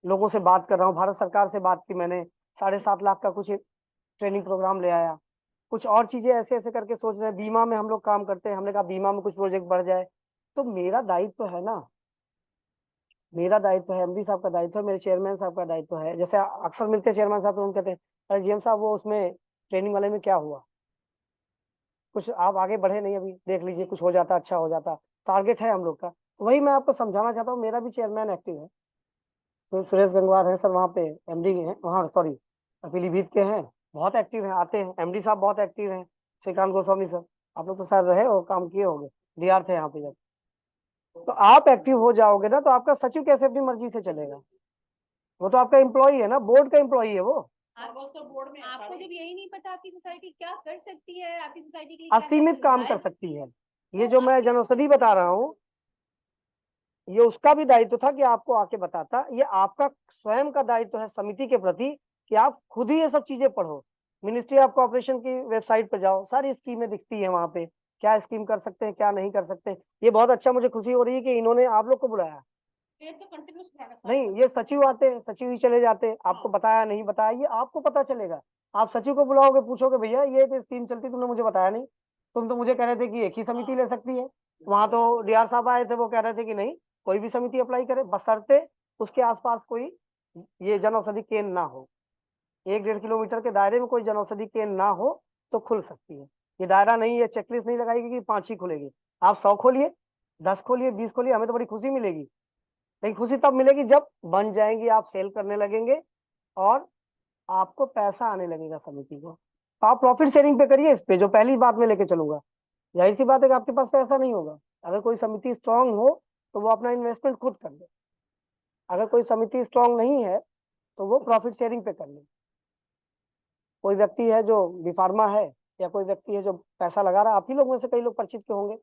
लोगों से बात कर रहा हूँ, भारत सरकार से बात की मैंने, 7.5 लाख का कुछ ट्रेनिंग प्रोग्राम ले आया। कुछ और चीजें ऐसे ऐसे करके सोच रहे हैं, बीमा में हम लोग काम करते हैं, हमने कहा बीमा में कुछ प्रोजेक्ट बढ़ जाए। तो मेरा दायित्व तो है ना, मेरा दायित्व है, एमडी साहब का दायित्व है, मेरे चेयरमैन साहब का दायित्व है। जैसे अक्सर मिलते हैं चेयरमैन साहब, तो उनको कहते हैं अरे जीएम साहब, वो उसमें ट्रेनिंग वाले में क्या हुआ, कुछ आप आगे बढ़े नहीं, अभी देख लीजिए, कुछ हो जाता, अच्छा हो जाता। टारगेट है हम लोग का, वही मैं आपको समझाना चाहता हूँ। मेरा भी चेयरमैन एक्टिव है, तो सुरेश गंगवार है सर वहाँ पे, एमडी हैं वहाँ, सॉरी पीलीभीत के हैं, बहुत एक्टिव हैं, आते हैं। एमडी साहब बहुत एक्टिव हैं, श्रीकांत गोस्वामी सर, आप लोग तो शायद रहे हो, काम किए होंगे, डीआर थे यहाँ पे जब। तो आप एक्टिव हो जाओगे ना, तो आपका सचिव कैसे अपनी मर्जी से चलेगा, वो तो आपका एम्प्लॉई है ना, बोर्ड का एम्प्लॉई है वो। तो बोर्ड में आपको जब यही नहीं पता आपकी सोसाइटी क्या कर सकती है, आपकी सोसाइटी के लिए क्या असीमित काम कर सुविधाएं- सकती है। ये जो मैं जनौषधि बता रहा हूँ, ये उसका भी दायित्व था कि आपको आके बताता। ये आपका स्वयं का दायित्व है समिति के प्रति कि आप खुद ही ये सब चीजें पढ़ो। मिनिस्ट्री ऑफ कॉर्पोरेशन की वेबसाइट पर जाओ, सारी स्कीमें दिखती है वहां पे, क्या स्कीम कर सकते हैं, क्या नहीं कर सकते। ये बहुत अच्छा, मुझे खुशी हो रही है कि इन्होंने आप लोग को बुलाया। तो कंटिन्यूस नहीं, ये सचिव आते हैं, सचिव ही चले जाते हैं, आपको बताया नहीं बताया, ये आपको पता चलेगा। आप सचिव को बुलाओगे, पूछोगे भैया ये तो स्कीम चलती, तुमने मुझे बताया नहीं, तुम तो मुझे कह रहे थे कि एक ही समिति ले सकती है। वहां तो डीआर साहब आए थे, वो कह रहे थे कि नहीं, कोई भी समिति अप्लाई करे, बशर्ते उसके आसपास कोई ये जन औषधि केंद्र ना हो, 1-1.5 किलोमीटर के दायरे में कोई जन औषधि केंद्र ना हो तो खुल सकती है। ये दायरा नहीं है, चेकलिस्ट नहीं लगाएगी कि 5 ही खुलेगी। आप 100 खोलिए, 10 खोलिए, 20 खोलिए, हमें तो बड़ी खुशी मिलेगी। लेकिन खुशी तब मिलेगी जब बन जाएंगी, आप सेल करने लगेंगे और आपको पैसा आने लगेगा समिति को। तो आप प्रॉफिट शेयरिंग पे करिए, इस पे जो पहली बात में लेके चलूंगा। जाहिर सी बात है कि आपके पास पैसा नहीं होगा। अगर कोई समिति स्ट्रांग हो तो वो अपना इन्वेस्टमेंट खुद कर ले, अगर कोई समिति स्ट्रांग नहीं है तो वो प्रॉफिट शेयरिंग पे कर ले। कोई व्यक्ति है जो बिफार्मा है, या कोई व्यक्ति है जो पैसा लगा रहा है, आप ही लोग में से कई लोग परिचित के होंगे,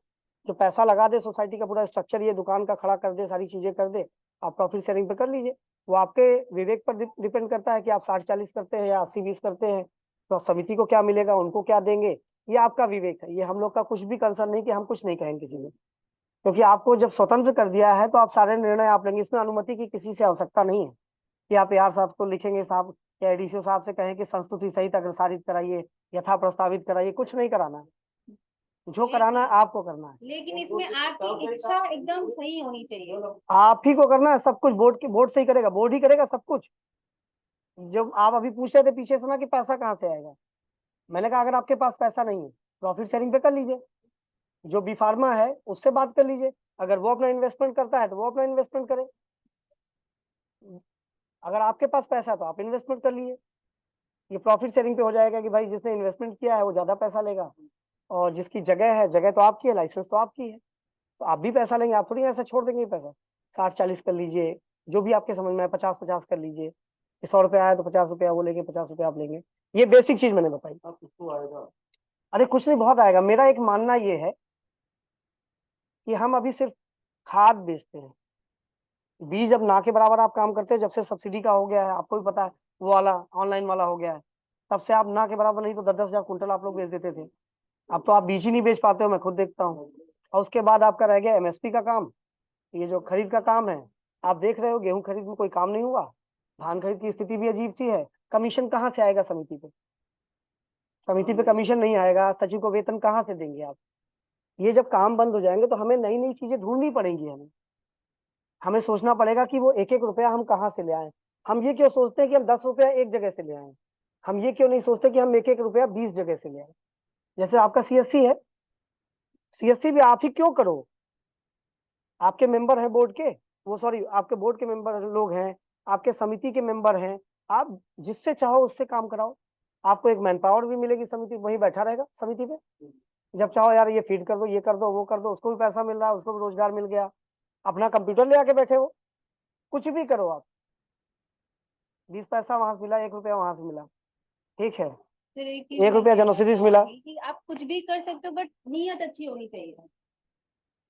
जो पैसा लगा दे, सोसाइटी का पूरा स्ट्रक्चर ये दुकान का खड़ा कर दे, सारी चीजें कर दे, आप प्रॉफिट शेयरिंग पे कर लीजिए। वो आपके विवेक पर डिपेंड करता है कि आप 60-40 करते हैं या 80-20 करते हैं, तो समिति को क्या मिलेगा, उनको क्या देंगे, ये आपका विवेक है। ये हम लोग का कुछ भी कंसर्न नहीं कि हम कुछ नहीं कहेंगे किसी में, क्योंकि आपको जब स्वतंत्र कर दिया है तो आप सारे निर्णय आप लेंगे। इसमें अनुमति की किसी से आवश्यकता नहीं है कि आप AR साहब को लिखेंगे, साहब या ADCO साहब से कहें कि संस्तुति सहित अग्रसारित कराइए, यथा प्रस्तावित कराइए, कुछ नहीं कराना है। जो कराना है आपको करना है, लेकिन इसमें आपकी इच्छा एकदम सही होनी चाहिए। आप ही को करना है सब कुछ। बोर्ड से ही करेगा, बोर्ड ही करेगा सब कुछ। जब आप अभी पूछ रहे थे पीछे से ना कि पैसा कहाँ से आएगा, मैंने कहा अगर आपके पास पैसा नहीं है, प्रॉफिट शेयरिंग पे कर लीजिए, जो बी फार्मा है उससे बात कर लीजिए। अगर वो अपना इन्वेस्टमेंट करता है तो वो अपना इन्वेस्टमेंट करे, अगर आपके पास पैसा है तो आप इन्वेस्टमेंट कर लीजिए। ये प्रॉफिट शेयरिंग पे हो जाएगा कि भाई जिसने इन्वेस्टमेंट किया है वो ज्यादा पैसा लेगा, और जिसकी जगह है, जगह तो आपकी है, लाइसेंस तो आपकी है, तो आप भी पैसा लेंगे। आप थोड़ी ऐसा छोड़ देंगे पैसा। 60-40 कर लीजिए, जो भी आपके समझ में आए। 50-50 कर लीजिए, 100 रुपया आया तो 50 रुपया वो लेंगे, 50 रुपया आप लेंगे। ये बेसिक चीज मैंने बताई। अरे कुछ नहीं, बहुत आएगा। मेरा एक मानना ये है कि हम अभी सिर्फ खाद बेचते हैं, बीज अब ना के बराबर आप काम करते हैं। जब से सब्सिडी का हो गया है, आपको भी पता है, वो वाला ऑनलाइन वाला हो गया है, तब से आप ना के बराबर, नहीं तो 10-10 हजार कुंटल आप लोग बेच देते थे। अब तो आप बीज ही नहीं बेच पाते हो, मैं खुद देखता हूँ। और उसके बाद आपका रह गया MSP का काम, ये जो खरीद का काम है। आप देख रहे हो गेहूं खरीद में कोई काम नहीं हुआ, धान खरीद की स्थिति भी अजीब सी है। कमीशन कहाँ से आएगा समिति पे? समिति पे कमीशन नहीं आएगा, सचिव को वेतन कहाँ से देंगे आप? ये जब काम बंद हो जाएंगे तो हमें नई नई चीजें ढूंढनी पड़ेंगी। हमें सोचना पड़ेगा कि वो एक एक रुपया हम कहाँ से ले आए। हम ये क्यों सोचते हैं कि हम 10 रुपया एक जगह से ले आए? हम ये क्यों नहीं सोचते कि हम एक एक रुपया 20 जगह से ले आए? जैसे आपका CSC है, CSC भी आप ही क्यों करो? आपके मेंबर हैं बोर्ड के, वो सॉरी आपके बोर्ड के मेंबर लोग हैं, आपके समिति के मेंबर हैं, आप जिससे चाहो उससे काम कराओ। आपको एक मैन पावर भी मिलेगी, समिति वहीं बैठा रहेगा समिति पे। जब चाहो यार ये फीड कर दो, ये कर दो, वो कर दो, उसको भी पैसा मिल रहा है, उसको भी रोजगार मिल गया। अपना कंप्यूटर ले आके बैठे हो, कुछ भी करो आप, 20 पैसा वहां से मिला, 1 रुपया वहां से मिला, ठीक है, फिर एक 1 रुपया जनौषधि से मिला। कि आप कुछ भी कर सकते हो, बट नीयत अच्छी होनी चाहिए।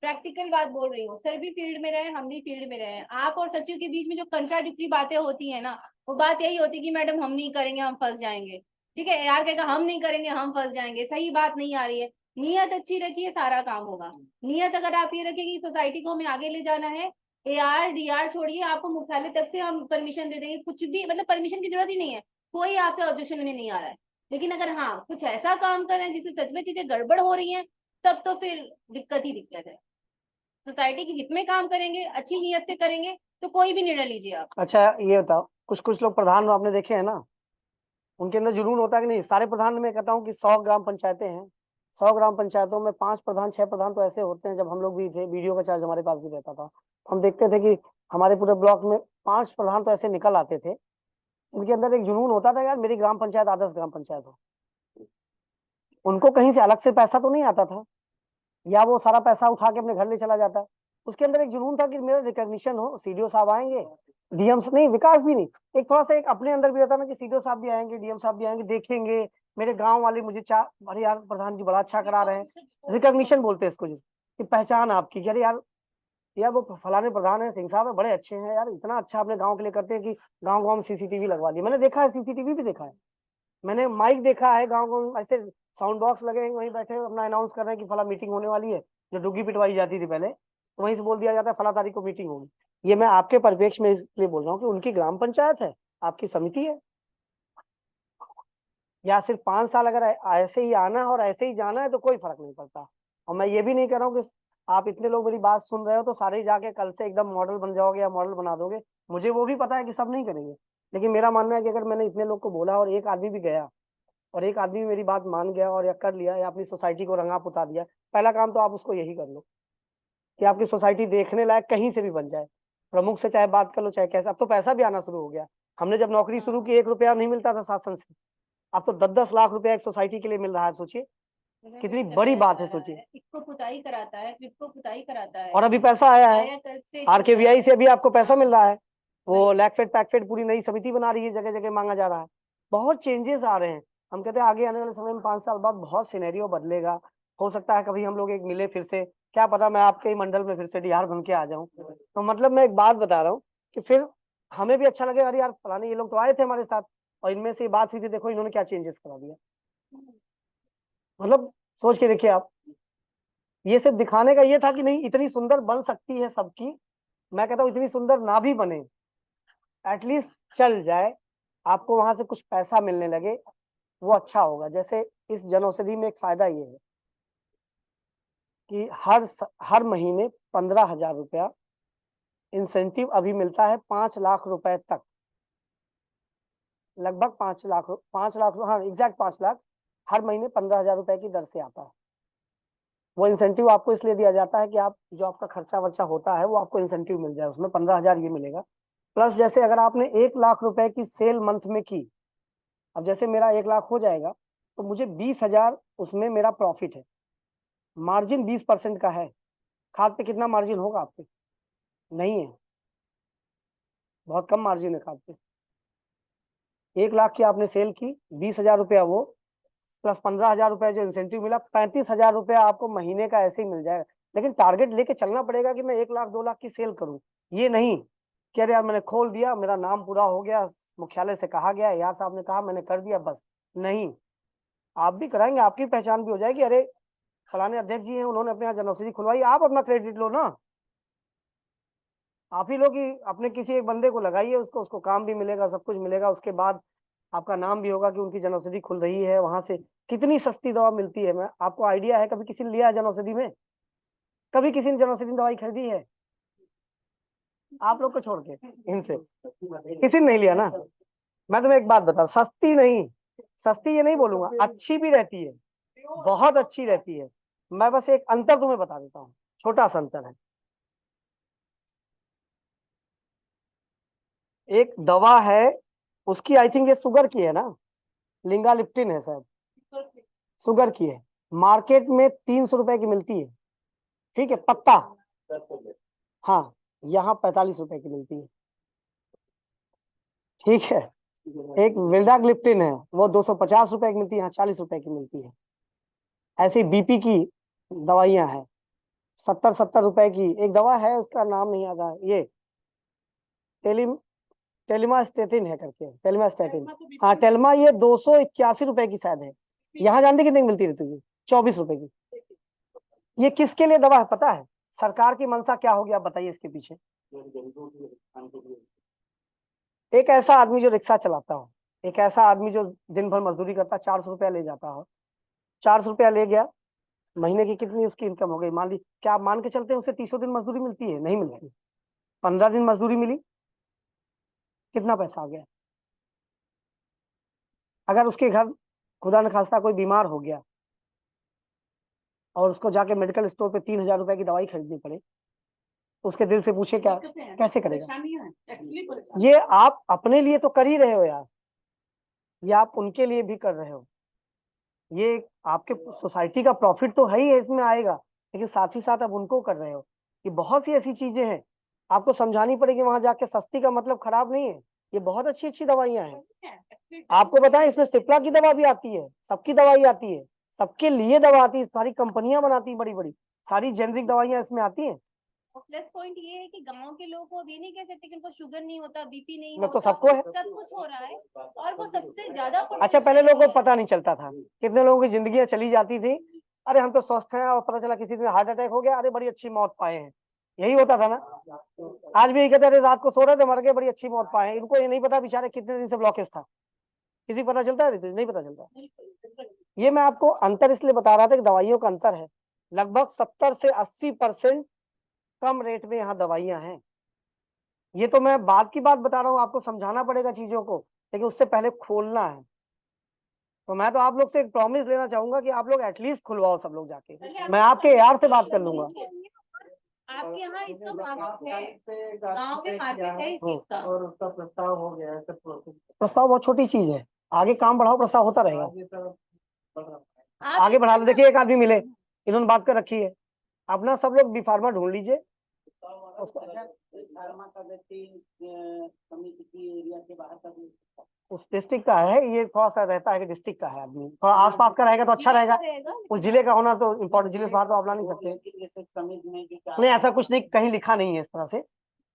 प्रैक्टिकल बात बोल रही हूँ, सर भी फील्ड में रहे, हम भी फील्ड में रहे। आप और सचिव के बीच में जो कंट्राडिक्टरी बातें होती है ना, वो बात यही होती है कि मैडम हम नहीं करेंगे, हम फंस जाएंगे। ठीक है, यार कहेगा हम नहीं करेंगे, हम फंस जाएंगे। सही बात नहीं आ रही है। नियत अच्छी रखिए, सारा काम होगा। नियत अगर आप ये रखिए कि सोसाइटी को हमें आगे ले जाना है, AR DR छोड़िए, आपको मुख्यालय तक से हम परमिशन दे देंगे, कुछ भी, मतलब परमिशन की जरूरत ही नहीं है, कोई आपसे ऑब्जेक्शन लेने नहीं आ रहा है। लेकिन अगर हाँ कुछ ऐसा काम करें जिससे सच में चीजें गड़बड़ हो रही हैं, तब तो फिर दिक्कत ही दिक्कत है। सोसाइटी के हित में काम करेंगे, अच्छी नीयत से करेंगे, तो कोई भी निर्णय लीजिए आप। अच्छा ये बताओ, कुछ कुछ लोग प्रधान आपने देखे हैं ना, उनके अंदर जुनून होता है कि नहीं? सारे प्रधान में कहता हूँ कि 100 ग्राम पंचायतें हैं, 100 ग्राम पंचायतों में 5 प्रधान 6 प्रधान तो ऐसे होते हैं। जब हम लोग भी थे, वीडियो का चार्ज हमारे पास भी रहता था, तो हम देखते थे कि हमारे पूरे ब्लॉक में 5 प्रधान तो ऐसे निकल आते थे। उनके अंदर एक जुनून होता था, यार मेरी ग्राम पंचायत आदर्श ग्राम पंचायत हो। उनको कहीं से अलग से पैसा तो नहीं आता था, या वो सारा पैसा उठा के अपने घर ले चला जाता। उसके अंदर एक जुनून था कि मेरा रिकॉग्निशन हो, CDO साहब आएंगे, DM नहीं, विकास भी नहीं, एक थोड़ा सा एक अपने अंदर भी रहता ना कि CDO साहब भी आएंगे, DM साहब भी आएंगे, देखेंगे मेरे गांव वाले मुझे अरे यार प्रधान जी बड़ा अच्छा करा रहे हैं। रिकॉग्निशन बोलते हैं इसको, कि पहचान आपकी, अरे यार यार वो फलाने प्रधान है, सिंह साहब है, बड़े अच्छे हैं यार, इतना अच्छा अपने गाँव के लिए करते हैं कि गाँव गाँव में CCTV लगवा दी। मैंने देखा है, CCTV भी देखा है, मैंने माइक देखा है, गाँव गाँव ऐसे साउंड बॉक्स लगे हैं, वहीं बैठे अपना अनाउंस कर रहे हैं कि फला मीटिंग होने वाली है। जो डुग्गी पिटवाई जाती थी पहले, तो वहीं से बोल दिया जाता है फला तारीख को मीटिंग होगी। ये मैं आपके परिप्रेक्ष्य में इसलिए बोल रहा हूँ कि उनकी ग्राम पंचायत है, आपकी समिति है। या सिर्फ 5 साल अगर ऐसे ही आना है और ऐसे ही जाना है तो कोई फर्क नहीं पड़ता। और मैं ये भी नहीं कह रहा हूँ कि आप इतने लोग मेरी बात सुन रहे हो तो सारे जाके कल से एकदम मॉडल बन जाओगे या मॉडल बना दोगे। मुझे वो भी पता है कि सब नहीं करेंगे, लेकिन मेरा मानना है कि अगर मैंने इतने लोग को बोला और एक आदमी भी गया और एक आदमी मेरी बात मान गया और या कर लिया या अपनी सोसाइटी को रंगा पुता दिया, पहला काम तो आप उसको यही कर लो कि आपकी सोसाइटी देखने लायक कहीं से भी बन जाए। प्रमुख से चाहे बात कर लो, चाहे कैसे। अब तो पैसा भी आना शुरू हो गया। हमने जब नौकरी शुरू की 1 रुपया नहीं मिलता था शासन से, अब तो 10-10 लाख रुपया एक सोसाइटी के लिए मिल रहा है। सोचिए कितनी बड़ी बात है, सोचिए। इसको पुताई कराता है, किसको पुताई कराता है। और अभी पैसा आया है, RKVI से अभी आपको पैसा मिल रहा है। वो लैकफेड पैकफेड पूरी नई समिति बना रही है, जगह जगह मांगा जा रहा है। बहुत चेंजेस आ रहे हैं। हम कहते हैं आगे आने वाले समय में 5 साल बाद बहुत सिनेरियो बदलेगा। हो सकता है कभी हम लोग एक मिले फिर से क्या पता मैं आपके ही मंडल में फिर से डीआर बन के आ जाऊं। तो मतलब मैं एक बात बता रहा हूँ कि फिर हमें भी अच्छा लगेगा, अरे यार फलाने ये लोग तो आए थे हमारे साथ और इनमें से ये बात हुई थी, देखो इन्होंने क्या चेंजेस करा दिया। मतलब सोच के देखिए आप, ये सिर्फ दिखाने का ये था कि नहीं इतनी सुंदर बन सकती है सबकी। मैं कहता हूँ इतनी सुंदर ना भी बने, एटलीस्ट चल जाए, आपको वहां से कुछ पैसा मिलने लगे, वो अच्छा होगा। जैसे इस जनौषधि में एक फायदा ये है कि हर महीने 15,000 रुपया इंसेंटिव अभी मिलता है, 5 लाख रुपए तक, लगभग 5 लाख, हाँ एग्जैक्ट 5 लाख हर महीने 15,000 रुपए की दर से आता है। वो इंसेंटिव आपको इसलिए दिया जाता है कि आप जो आपका खर्चा वर्चा होता है वो आपको इंसेंटिव मिल जाए, उसमें 15,000 ये मिलेगा। प्लस जैसे अगर आपने 1 लाख रुपए की सेल मंथ में की, अब जैसे मेरा 1 लाख हो जाएगा तो मुझे 20,000 उसमें मेरा प्रॉफिट है, मार्जिन 20% का है। खाद पे कितना मार्जिन होगा आपके? नहीं है, बहुत कम मार्जिन है खाद पे। 1 लाख की आपने सेल की, 20,000 रुपया वो, प्लस 15,000 रुपया जो इंसेंटिव मिला, 35,000 रुपया आपको महीने का ऐसे ही मिल जाएगा। लेकिन टारगेट लेके चलना पड़ेगा कि मैं 1 लाख 2 लाख की सेल करूं, ये नहीं कि अरे यार मैंने खोल दिया, मेरा नाम पूरा हो गया, मुख्यालय से कहा गया, यार साहब ने कहा मैंने कर दिया, बस नहीं। आप भी कराएंगे, आपकी पहचान भी हो जाएगी, अरे फलाने अध्यक्ष जी हैं उन्होंने अपने यहाँ जनौषधि खुलवाई, आप अपना क्रेडिट लो ना। आप ही लोग ही अपने किसी एक बंदे को लगाइए, उसको उसको काम भी मिलेगा, सब कुछ मिलेगा, उसके बाद आपका नाम भी होगा कि उनकी जनौषधि खुल रही है, वहां से कितनी सस्ती दवा मिलती है। मैं आपको आइडिया है, कभी किसी ने लिया है जनौषधि में? कभी किसी ने जनौषधि दवाई खरीदी है? आप लोग को छोड़ के इनसे किसी ने नहीं लिया ना। मैं तुम्हें एक बात बता, सस्ती नहीं, सस्ती ये नहीं बोलूंगा, अच्छी भी रहती है, बहुत अच्छी रहती है। मैं बस एक अंतर तुम्हें बता देता हूँ, छोटा सा अंतर है। एक दवा है, उसकी आई थिंक ये शुगर की है ना, लिंगालिप्टिन है शायद, शुगर की है, मार्केट में 300 रुपए की मिलती है, ठीक है पत्ता, हाँ यहाँ 45 रुपए की मिलती है, ठीक है। एक विल्डाग्लिप्टिन है, वो 250 रुपए की मिलती है, यहाँ 40 रुपए की मिलती है। ऐसी बीपी की दवाइयां हैं, 70-70 रुपए की। एक दवा है उसका नाम नहीं आता, ये टेलिमास्टेटिन है करके, टेलिमास्टेटिन, हाँ टेलमा, ये 281 रुपए की शायद है। यहाँ जानते कितने की मिलती रहती है? 24 रुपए की। ये किसके लिए दवा है पता है? सरकार की मंशा क्या होगी आप बताइए इसके पीछे? एक ऐसा आदमी जो रिक्शा चलाता हो, एक ऐसा आदमी जो दिन भर मजदूरी करता, 400 रुपया ले जाता हो, 400 रुपया ले गया, महीने की कितनी उसकी इनकम हो गई? मान ली, क्या आप मान के चलते हैं उसे 30 दिन मजदूरी मिलती है? नहीं मिलती। 15 दिन मजदूरी मिली, कितना पैसा आ गया? अगर उसके घर खुदा न खास्ता कोई बीमार हो गया और उसको जाके मेडिकल स्टोर पे 3,000 रुपए की दवाई खरीदनी पड़े, तो उसके दिल से पूछे क्या, कैसे करेगा? ये आप अपने लिए तो कर ही रहे हो यार, ये आप उनके लिए भी कर रहे हो, ये आपके सोसाइटी का प्रॉफिट तो है ही है, इसमें आएगा, लेकिन साथ ही साथ आप उनको कर रहे हो। ये बहुत सी ऐसी चीजें हैं आपको समझानी पड़ेगी, वहां जाके सस्ती का मतलब खराब नहीं है, ये बहुत अच्छी अच्छी दवाइयां हैं। आपको बताएं इसमें सिप्ला की दवा भी आती है, सबकी दवाई आती है, सबके लिए दवा आती है, सारी कंपनियां बनाती है बड़ी बड़ी, सारी जेनरिक दवाइयां इसमें आती हैं। प्लस पॉइंट ये है कि गांव के लोगों को अब ये नहीं कह सकते कि उनको शुगर नहीं होता, बीपी नहीं मैं होता, तो सबको है, सब कुछ हो रहा है और वो सबसे ज्यादा अच्छा पहले लोगों को पता नहीं चलता था, कितने लोगों की जिंदगियां चली जाती थी, अरे हम तो स्वस्थ हैं, और पता चला किसी दिन हार्ट अटैक हो गया, अरे बड़ी अच्छी मौत पाए हैं, यही होता था ना। आज भी यही कहते हैं, अरे रात को सो रहे थे मर गए, बड़ी अच्छी मौत पाए हैं। इनको ये नहीं पता बेचारे कितने दिन से ब्लॉकेज था, किसी को पता चलता है? नहीं पता चलता। ये मैं आपको अंतर इसलिए बता रहा था कि दवाइयों का अंतर है, लगभग 70 से 80% कम रेट में यहाँ दवाइयां हैं। ये तो मैं बात की बात बता रहा हूँ, आपको समझाना पड़ेगा चीजों को, लेकिन उससे पहले खोलना है। तो मैं तो आप लोग से एक प्रॉमिस लेना चाहूंगा कि आप लोग एटलीस्ट खुलवाओ सब लोग जाके, मैं आपके यार से बात कर लूंगा। आपके यहाँ इसका मार्केट है, गांव में मार्केट है इस चीज का, और उसका प्रस्ताव हो गया है, प्रस्ताव बहुत छोटी चीज है, आगे काम बढ़ाओ, प्रस्ताव होता रहेगा, आगे बढ़ा लो। देखिए एक आदमी मिले, इन्होंने बात कर रखी है, अपना सब लोग बी फार्मा ढूंढ लीजिए, धर्मा का व्यक्ति समिति की एरिया के बाहर का भी उस डिस्ट्रिक्ट का है, ये थोड़ा सा रहता है कि डिस्ट्रिक्ट का है आदमी, थोड़ा आसपास का रहेगा तो अच्छा रहेगा। उस जिले का होना तो इम्पोर्टेंट, जिले से बाहर तो आप ला नहीं सकते। जैसे समिति में जो नहीं, ऐसा कुछ नहीं, कहीं लिखा नहीं है इस तरह से,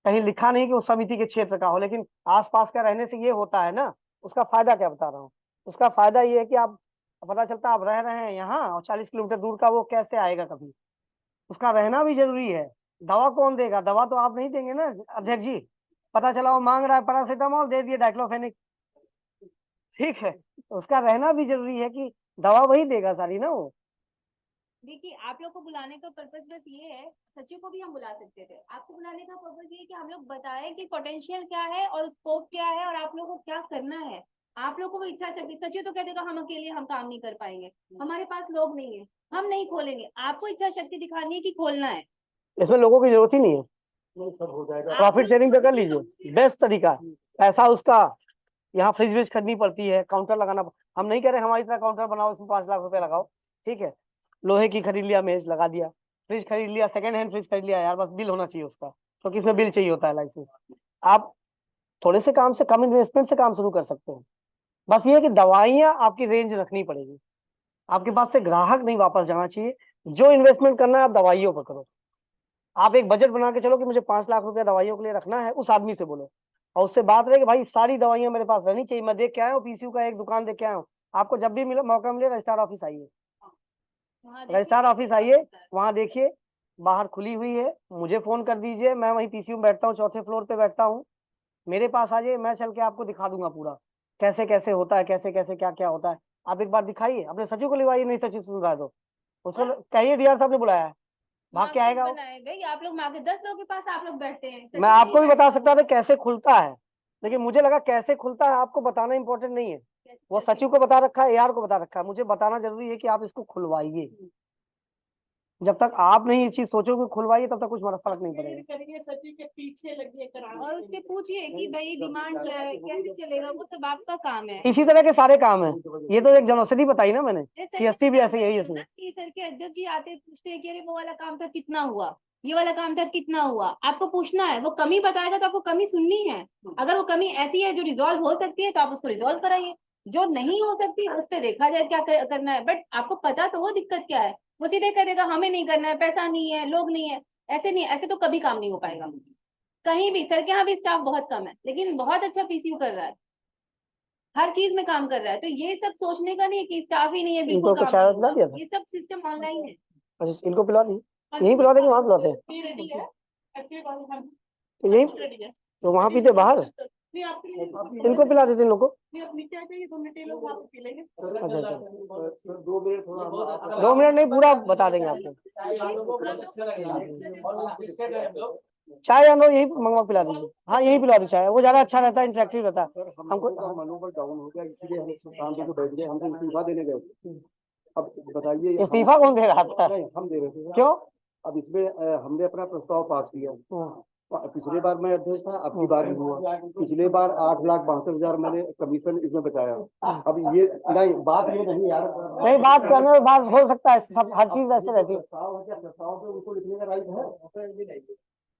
कहीं लिखा नहीं कि उस समिति के क्षेत्र का हो, लेकिन आसपास का रहने से ये होता है ना, उसका फायदा क्या बता रहा हूँ। उसका फायदा ये है कि आप, पता चलता आप रह रहे हैं यहाँ और 40 किलोमीटर दूर का वो कैसे आएगा कभी, उसका रहना भी जरूरी है। दवा कौन देगा, दवा तो आप नहीं देंगे ना अध्यक्ष जी। पता चला वो मांग रहा है पैरासीटामोल, दे दिए डाइक्लोफेनिक, ठीक है, तो उसका रहना भी जरूरी है कि दवा वही देगा सारी ना वो। देखिए, आप लोग को बुलाने का पर्पस बस ये है, सचिव को भी हम बुला सकते थे, आपको बुलाने का पर्पस ये है कि हम लोग बताएं कि पोटेंशियल क्या है और स्कोप क्या है और आप लोगों को क्या करना है। आप लोग को वो इच्छा शक्ति, सचिव तो कह देगा हम अकेले हम काम नहीं कर पाएंगे, हमारे पास लोग नहीं है, हम नहीं खोलेंगे, आपको इच्छा शक्ति दिखानी है कि खोलना है। इसमें लोगों की जरूरत ही नहीं है, सब हो जाएगा। प्रॉफिट शेयरिंग पे कर लीजिए, बेस्ट तरीका है। पैसा उसका, यहाँ फ्रिज व्रिज खरीदनी पड़ती है, काउंटर लगाना, हम नहीं कह रहे हमारी तरह काउंटर बनाओ इसमें 5 लाख रुपए लगाओ, ठीक है, लोहे की खरीद लिया, मेज लगा दिया, फ्रिज खरीद लिया, सेकंड हैंड फ्रिज खरीद लिया, यार बस बिल होना चाहिए उसका, क्योंकि इसमें बिल चाहिए होता है लाइसेंस। आप थोड़े से काम से, कम इन्वेस्टमेंट से काम शुरू कर सकते हैं। बस ये है कि दवाइयाँ आपकी रेंज रखनी पड़ेगी, आपके पास से ग्राहक नहीं वापस जाना चाहिए। जो इन्वेस्टमेंट करना है आप दवाइयों पर करो। आप एक बजट बना के चलो कि मुझे 5 लाख रुपया दवाइयों के लिए रखना है, उस आदमी से बोलो और उससे बात रहे कि भाई सारी दवाइयां मेरे पास रहनी चाहिए। मैं देख के आया हूँ पीसीयू का एक दुकान देख के आया हूँ। आपको जब भी मिले मौका मिले रजिस्ट्रार ऑफिस आइए, रजिस्ट्रार ऑफिस आइए, वहाँ देखिए बाहर खुली हुई है, मुझे फोन कर दीजिए, मैं वहीं पीसीयू में बैठता हूँ, 4थे फ्लोर पे बैठता हूँ, मेरे पास आ जाइए, मैं चल के आपको दिखा दूंगा पूरा कैसे कैसे होता है, कैसे कैसे क्या क्या होता है। आप एक बार दिखाइए, अपने सचिव को लिवाइए, नहीं सचिव सुन रहा है तो उसको कहिए डीआर साहब ने बुलाया है, भाग के आएगा वो। भाई आप लोग मांगे 10 लोगों के पास आप लोग बैठते हैं, मैं आपको भी बता सकता था कैसे खुलता है, लेकिन मुझे लगा कैसे खुलता है आपको बताना इंपॉर्टेंट नहीं है। वो सचिव को बता रखा है, एआर को बता रखा है, मुझे बताना जरूरी है कि आप इसको खुलवाइए। जब तक आप नहीं ये चीज सोचोगे खुलवाइए, तब तक कुछ फर्क नहीं पड़ेगा। करिए, सचिव के पीछे लगिए कराने और उससे पूछिए कि भाई डिमांड क्या है, कैसे चलेगा, वो सब आपका काम है। इसी तरह के सारे काम है, ये तो एक जनौषधि बताई ना मैंने, सीएससी भी ऐसे यही है। सर के अध्यक्ष जी आते पूछते हैं कि अरे वो वाला काम था कितना हुआ, ये वाला काम था कितना हुआ, आपको पूछना है। वो कमी बताएगा तो आपको कमी सुननी है। अगर वो कमी ऐसी है जो रिजॉल्व हो सकती है तो आप उसको रिजॉल्व कराइए, जो नहीं हो सकती उस पर देखा जाए क्या करना है। बट आपको पता तो वो दिक्कत क्या है, वो सीधे करेगा हमें नहीं करना है, पैसा नहीं है, लोग नहीं है। ऐसे नहीं, ऐसे तो कभी काम नहीं हो पाएगा कहीं भी। सर के यहाँ भी स्टाफ बहुत कम है, लेकिन बहुत अच्छा पीसीयू कर रहा है, हर चीज में काम कर रहा है। तो ये सब सोचने का नहीं है कि स्टाफ ही नहीं है, बिल्कुल इनको काम चाय नहीं पिला दिया होगा। था? ये सब सिस्टम ऑनलाइन है। अच्छा इनको पिला दी, यहीं पिला देंगे वहाँ पिलाते हैं? भी रेडी है, एक्चुअली तो यहीं, रेडी है। तो वहाँ पीते बाहर, नहीं आपके लिए इनको पिला देते इन लोग को। नहीं, आप नीचे आ जाइए, 2 मिनट ये लोग वहाँ पे पी लेंगे। अच्छा अच्छा, 2 मिनट थोड़ा 2 मिनट नहीं पूरा बता देंगे आपको। चाय आंदो यही मंगवा पिला दीजिए, हाँ यही पिला दो चाय, वो ज्यादा अच्छा रहता है, इंटरेक्टिव रहता है। हमको मनोबल डाउन हो गया, इसलिए हम सब शाम को बैठ गए, हम तो इस्तीफा देने गए। अब बताइए इस्तीफा कौन दे रहा था? नहीं हम दे रहे थे। क्यों? अब इसमें हमने अपना प्रस्ताव पास किया। पिछले बार मैं अध्यक्ष था, अब की बार हुआ। पिछले बार 8,62,000 मैंने कमीशन इसमें बचाया। अब ये नहीं, बात ये नहीं यार, नहीं बात करने में बात हो सकता है, सब हर चीज वैसे रहती है। प्रस्ताव पे उनको लिखने का राइट है।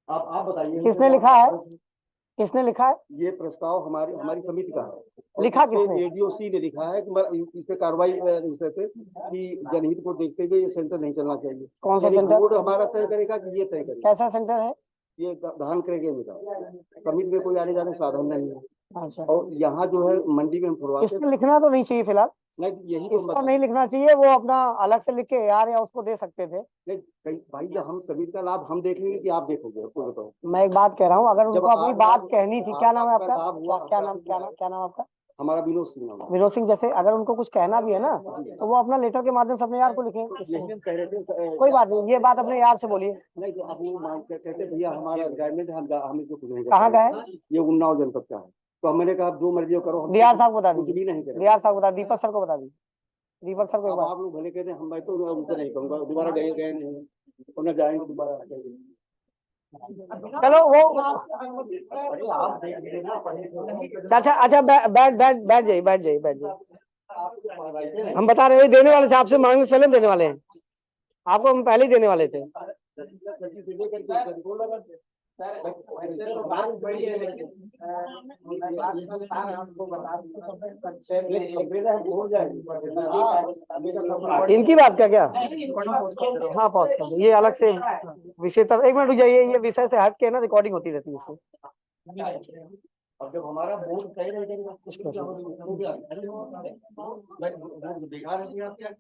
आप बताइए किसने लिखा है, किसने लिखा है? ये प्रस्ताव हमारी समिति का है। लिखा किसने? एडीओसी ने लिखा है कि इस पे कार्रवाई रजिस्टर पे कि जनहित को देखते हुए ये सेंटर नहीं चलना चाहिए। कौन सा यानी सेंटर? बोर्ड हमारा तय करेगा कि ये तय करेगा। कैसा सेंटर है? ये धान करेंगे मेरा, समिति में कोई आने जाने साधन नहीं है। अच्छा, और यहाँ जो है मंडी में फुलवाते इसमें लिखना तो नहीं चाहिए फिलहाल, नहीं, यही तो इसको नहीं लिखना चाहिए, वो अपना अलग से लिख के यार या उसको दे सकते थे। नहीं भाई, जब हम समिति का लाभ हम देख लेंगे कि आप देखोगे, आपको बताओ। मैं एक बात कह रहा हूँ, अगर उनको अपनी बात कहनी थी, क्या नाम है आपका? आपका क्या नाम आपका? हमारा विनोद सिंह नाम है। विनोद सिंह। जैसे अगर उनको कुछ कहना भी है ना, तो वो अपना लेटर के माध्यम से अपने यार को लिखें। यही हम कह रहे थे। कोई बात नहीं, ये बात अपने यार से बोलिए। नहीं तो आप वो कहते भैया हमारा गवर्नमेंट हम इसको कुछ नहीं कहाँ का है? ये उन्नाव जनपद का है। तो मैंने कहा जो मर्जी करो, डीआर साहब को बता कुछ दीजिए, भी नहीं करें। डीआर साहब को बता, दीपक सर को बता दीजिए, दीपक सर को एक अब बार। आप लोग भले कहते हैं, मैं तो उनको नहीं कहूँगा, दोबारा गए नहीं, उन्हें जाएंगे दोबारा। चलो वो अच्छा अच्छा, बैठ जाइए। हम बता रहे हैं देने वाले थे, आपसे मांगने से पहले हम देने वाले हैं, आपको हम पहले ही देने वाले थे। सर वैसे तो बात बड़ी है लेकिन मैं बात विस्तार आपको बता दूंगा संक्षेप में एक दिन हम भूल जाएंगे। इनकी बात क्या क्या हाँ पॉज कर दो, ये अलग से विषय तक, एक मिनट रुक जाइए, ये विषय से हट के ना रिकॉर्डिंग होती रहती है इसमें। अब जब हमारा बोर्ड सही रहेगा, देखा नहीं आप क्या